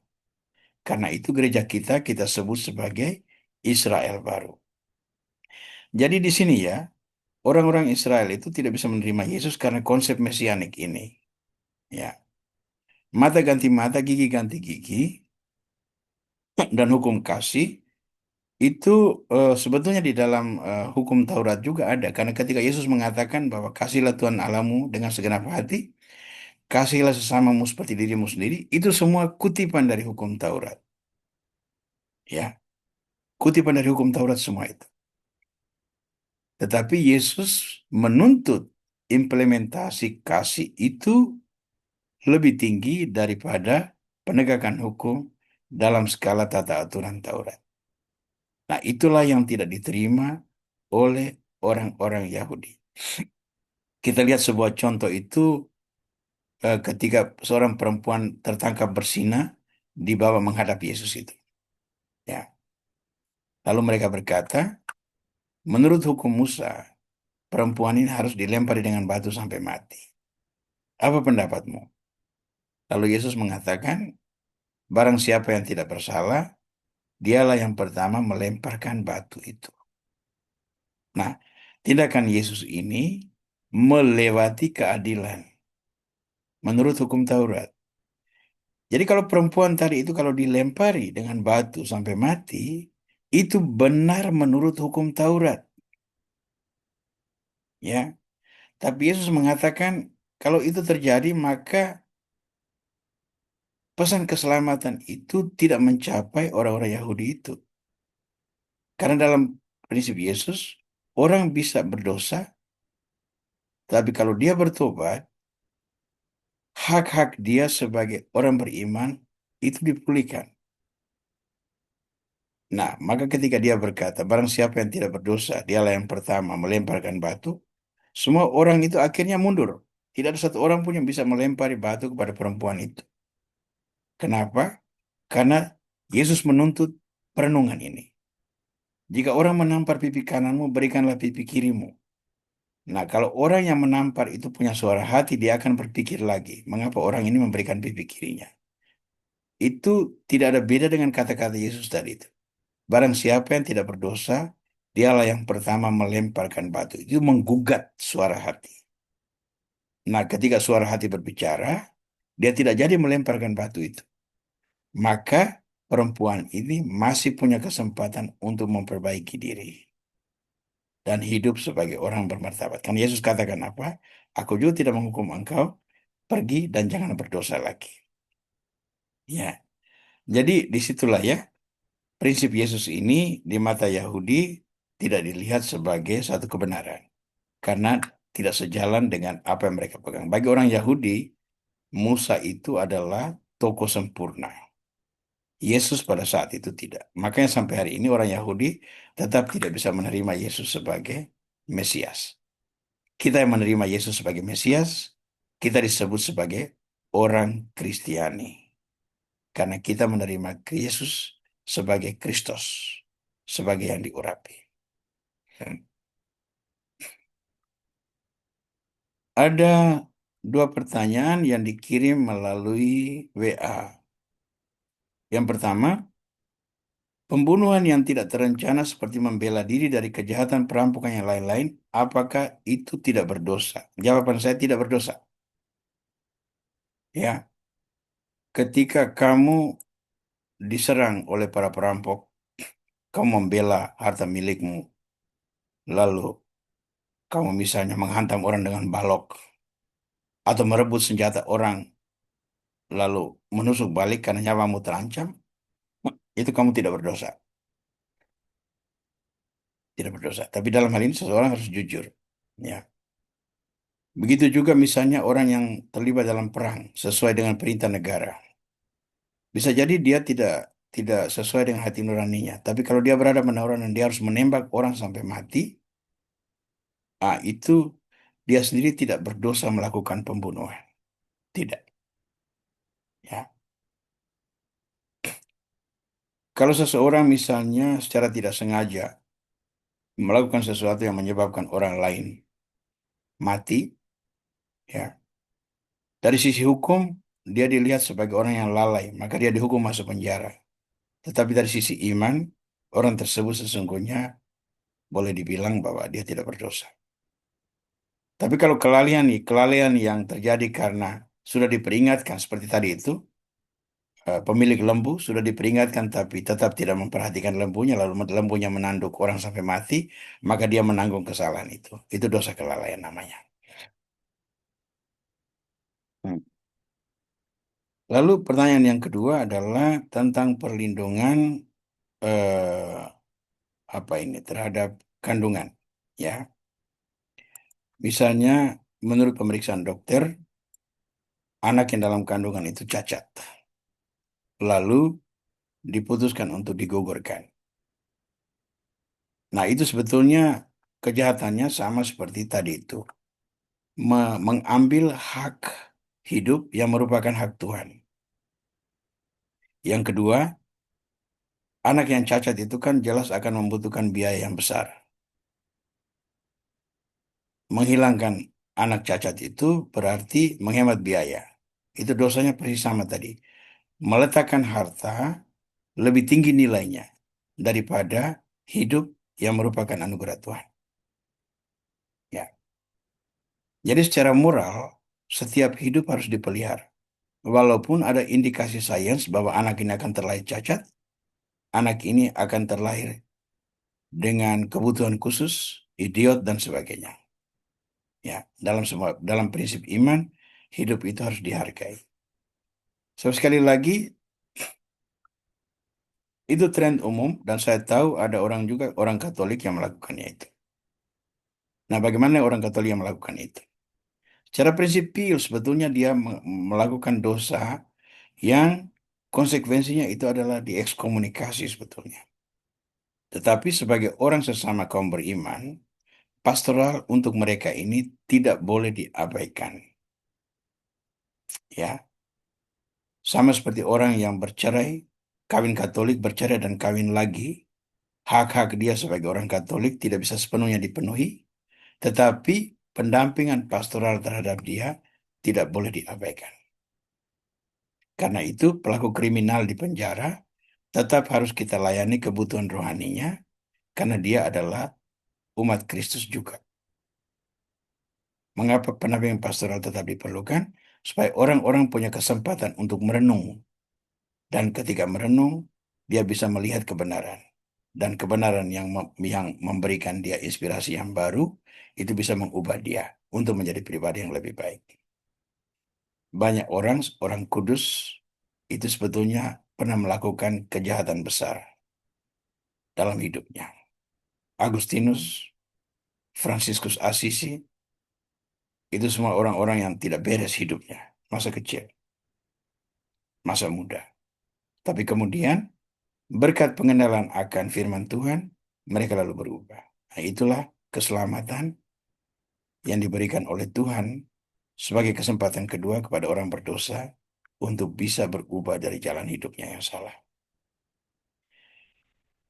A: Karena itu gereja kita sebut sebagai Israel baru. Jadi di sini ya, orang-orang Israel itu tidak bisa menerima Yesus karena konsep mesianik ini. Ya, Mata ganti mata, gigi ganti gigi, dan hukum kasih itu sebetulnya di dalam hukum Taurat juga ada. Karena ketika Yesus mengatakan bahwa kasihlah Tuhan Allahmu dengan segenap hati, kasihlah sesamamu seperti dirimu sendiri, itu semua kutipan dari hukum Taurat. Ya, kutipan dari hukum Taurat semua itu. Tetapi Yesus menuntut implementasi kasih itu lebih tinggi daripada penegakan hukum dalam skala tata aturan Taurat. Nah, itulah yang tidak diterima oleh orang-orang Yahudi. Kita lihat sebuah contoh itu ketika seorang perempuan tertangkap berzina dibawa menghadap Yesus itu. Ya. Lalu mereka berkata, menurut hukum Musa, perempuan ini harus dilempari dengan batu sampai mati. Apa pendapatmu? Lalu Yesus mengatakan, barang siapa yang tidak bersalah, dialah yang pertama melemparkan batu itu. Nah, tindakan Yesus ini melewati keadilan menurut hukum Taurat. Jadi kalau perempuan tadi itu kalau dilempari dengan batu sampai mati, itu benar menurut hukum Taurat. Ya, tapi Yesus mengatakan kalau itu terjadi maka pesan keselamatan itu tidak mencapai orang-orang Yahudi itu. Karena dalam prinsip Yesus, orang bisa berdosa, tapi kalau dia bertobat, hak-hak dia sebagai orang beriman itu dipulihkan. Nah, maka ketika dia berkata, barang siapa yang tidak berdosa, dialah yang pertama melemparkan batu, semua orang itu akhirnya mundur. Tidak ada satu orang pun yang bisa melempari batu kepada perempuan itu. Kenapa? Karena Yesus menuntut perenungan ini. Jika orang menampar pipi kananmu, berikanlah pipi kirimu. Nah, kalau orang yang menampar itu punya suara hati, dia akan berpikir lagi, mengapa orang ini memberikan pipi kirinya. Itu tidak ada beda dengan kata-kata Yesus tadi itu. Barang siapa yang tidak berdosa, dialah yang pertama melemparkan batu. Itu menggugat suara hati. Nah, ketika suara hati berbicara, dia tidak jadi melemparkan batu itu. Maka perempuan ini masih punya kesempatan untuk memperbaiki diri dan hidup sebagai orang bermartabat. Kan Yesus katakan apa? Aku juga tidak menghukum engkau, pergi dan jangan berdosa lagi. Ya, jadi disitulah ya, prinsip Yesus ini di mata Yahudi tidak dilihat sebagai satu kebenaran. Karena tidak sejalan dengan apa yang mereka pegang. Bagi orang Yahudi, Musa itu adalah tokoh sempurna. Yesus pada saat itu tidak. Makanya sampai hari ini orang Yahudi tetap tidak bisa menerima Yesus sebagai Mesias. Kita yang menerima Yesus sebagai Mesias, kita disebut sebagai orang Kristiani. Karena kita menerima Yesus sebagai Kristus, sebagai yang diurapi. Ada dua pertanyaan yang dikirim melalui WA. Yang pertama, pembunuhan yang tidak terencana seperti membela diri dari kejahatan perampokan yang lain-lain, apakah itu tidak berdosa? Jawaban saya tidak berdosa. Ya, ketika kamu diserang oleh para perampok, kamu membela harta milikmu, lalu kamu misalnya menghantam orang dengan balok, atau merebut senjata orang, lalu menusuk balik karena nyawamu terancam, itu kamu tidak berdosa. Tidak berdosa. Tapi dalam hal ini seseorang harus jujur. Ya. Begitu juga misalnya orang yang terlibat dalam perang sesuai dengan perintah negara. Bisa jadi dia tidak sesuai dengan hati nuraninya. Tapi kalau dia berada menaruh dan dia harus menembak orang sampai mati, itu dia sendiri tidak berdosa melakukan pembunuhan. Tidak. Ya. Kalau seseorang misalnya secara tidak sengaja melakukan sesuatu yang menyebabkan orang lain mati, ya. Dari sisi hukum, dia dilihat sebagai orang yang lalai, maka dia dihukum masuk penjara. Tetapi dari sisi iman, orang tersebut sesungguhnya boleh dibilang bahwa dia tidak berdosa. Tapi kalau kelalaian yang terjadi karena sudah diperingatkan seperti tadi itu, pemilik lembu sudah diperingatkan tapi tetap tidak memperhatikan lembunya, lalu lembunya menanduk orang sampai mati, maka dia menanggung kesalahan itu. Itu dosa kelalaian namanya. Hmm. Lalu pertanyaan yang kedua adalah tentang perlindungan eh, apa ini terhadap kandungan, ya. Misalnya menurut pemeriksaan dokter, anak yang dalam kandungan itu cacat, lalu diputuskan untuk digugurkan. Nah, itu sebetulnya kejahatannya sama seperti tadi itu, mengambil hak hidup yang merupakan hak Tuhan. Yang kedua, anak yang cacat itu kan jelas akan membutuhkan biaya yang besar. Menghilangkan anak cacat itu berarti menghemat biaya. Itu dosanya persis sama tadi. Meletakkan harta lebih tinggi nilainya daripada hidup yang merupakan anugerah Tuhan. Ya. Jadi secara moral, setiap hidup harus dipelihara. Walaupun ada indikasi sains bahwa anak ini akan terlahir cacat, anak ini akan terlahir dengan kebutuhan khusus, idiot dan sebagainya. Ya, dalam prinsip iman, hidup itu harus dihargai. So, sekali lagi, itu tren umum dan saya tahu ada orang Katolik yang melakukannya itu. Nah, bagaimana orang Katolik yang melakukan itu? Secara prinsipil sebetulnya dia melakukan dosa yang konsekuensinya itu adalah diekskomunikasi sebetulnya. Tetapi sebagai orang sesama kaum beriman, pastoral untuk mereka ini tidak boleh diabaikan. Ya, sama seperti orang yang bercerai, kawin Katolik bercerai dan kawin lagi, hak-hak dia sebagai orang Katolik tidak bisa sepenuhnya dipenuhi, tetapi pendampingan pastoral terhadap dia tidak boleh diabaikan. Karena itu pelaku kriminal di penjara tetap harus kita layani kebutuhan rohaninya, karena dia adalah umat Kristus juga. Mengapa pendampingan pastoral tetap diperlukan? Supaya orang-orang punya kesempatan untuk merenung. Dan ketika merenung, dia bisa melihat kebenaran. Dan kebenaran yang memberikan dia inspirasi yang baru, itu bisa mengubah dia untuk menjadi pribadi yang lebih baik. Banyak orang kudus, itu sebetulnya pernah melakukan kejahatan besar dalam hidupnya. Agustinus, Fransiskus Assisi, itu semua orang-orang yang tidak beres hidupnya, masa kecil, masa muda. Tapi kemudian, berkat pengenalan akan firman Tuhan, mereka lalu berubah. Nah, itulah keselamatan yang diberikan oleh Tuhan sebagai kesempatan kedua kepada orang berdosa untuk bisa berubah dari jalan hidupnya yang salah.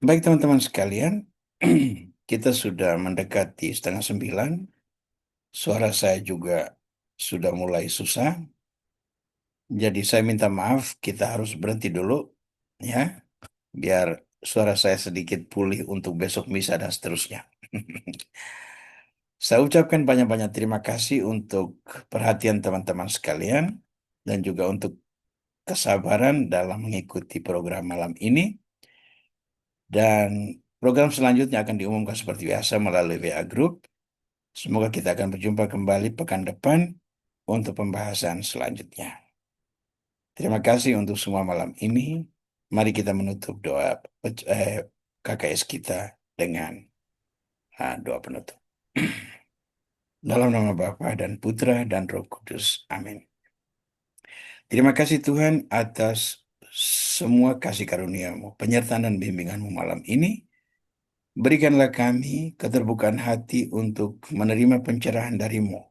A: Baik teman-teman sekalian, kita sudah mendekati 8:30. Suara saya juga sudah mulai susah. Jadi saya minta maaf, kita harus berhenti dulu ya, biar suara saya sedikit pulih untuk besok misa dan seterusnya. Saya ucapkan banyak-banyak terima kasih untuk perhatian teman-teman sekalian dan juga untuk kesabaran dalam mengikuti program malam ini. Dan program selanjutnya akan diumumkan seperti biasa melalui WA Group. Semoga kita akan berjumpa kembali pekan depan untuk pembahasan selanjutnya. Terima kasih untuk semua malam ini. Mari kita menutup doa KKS kita dengan doa penutup. Dalam nama Bapa dan Putra dan Roh Kudus. Amin. Terima kasih Tuhan atas semua kasih karunia-Mu, penyertaan dan bimbingan-Mu malam ini. Berikanlah kami keterbukaan hati untuk menerima pencerahan dari-Mu.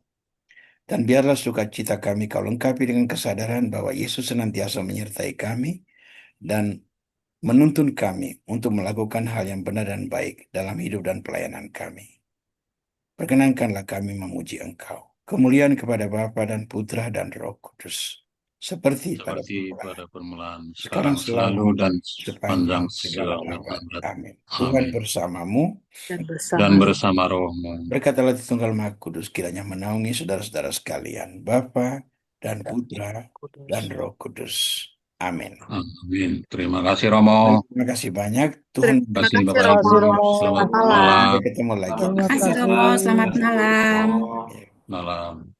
A: Dan biarlah sukacita kami Kau lengkapi dengan kesadaran bahwa Yesus senantiasa menyertai kami dan menuntun kami untuk melakukan hal yang benar dan baik dalam hidup dan pelayanan kami. Perkenankanlah kami memuji Engkau. Kemuliaan kepada Bapa dan Putra dan Roh Kudus. Seperti pada
F: permulaan,
A: sekarang selalu
F: dan
A: sepanjang segala abad. Amin. Tuhan bersamamu
F: dan bersama rohmu.
A: Berkat Allah Tritunggal Maha Kudus kiranya menaungi saudara-saudara sekalian, Bapa dan Putra, dan Roh Kudus. Amin.
F: Amin. Terima kasih Romo.
A: Terima kasih banyak. Tuhan
F: Terima kasih
E: Terima
F: Bapak
E: kasih,
F: Ibu.
E: Romo.
F: Selamat
E: Selamat malam.
F: malam.
A: sampai ketemu lagi.
C: Terima
E: Terima kasih,
C: kasih.
E: Romo. Selamat malam.
F: Malam.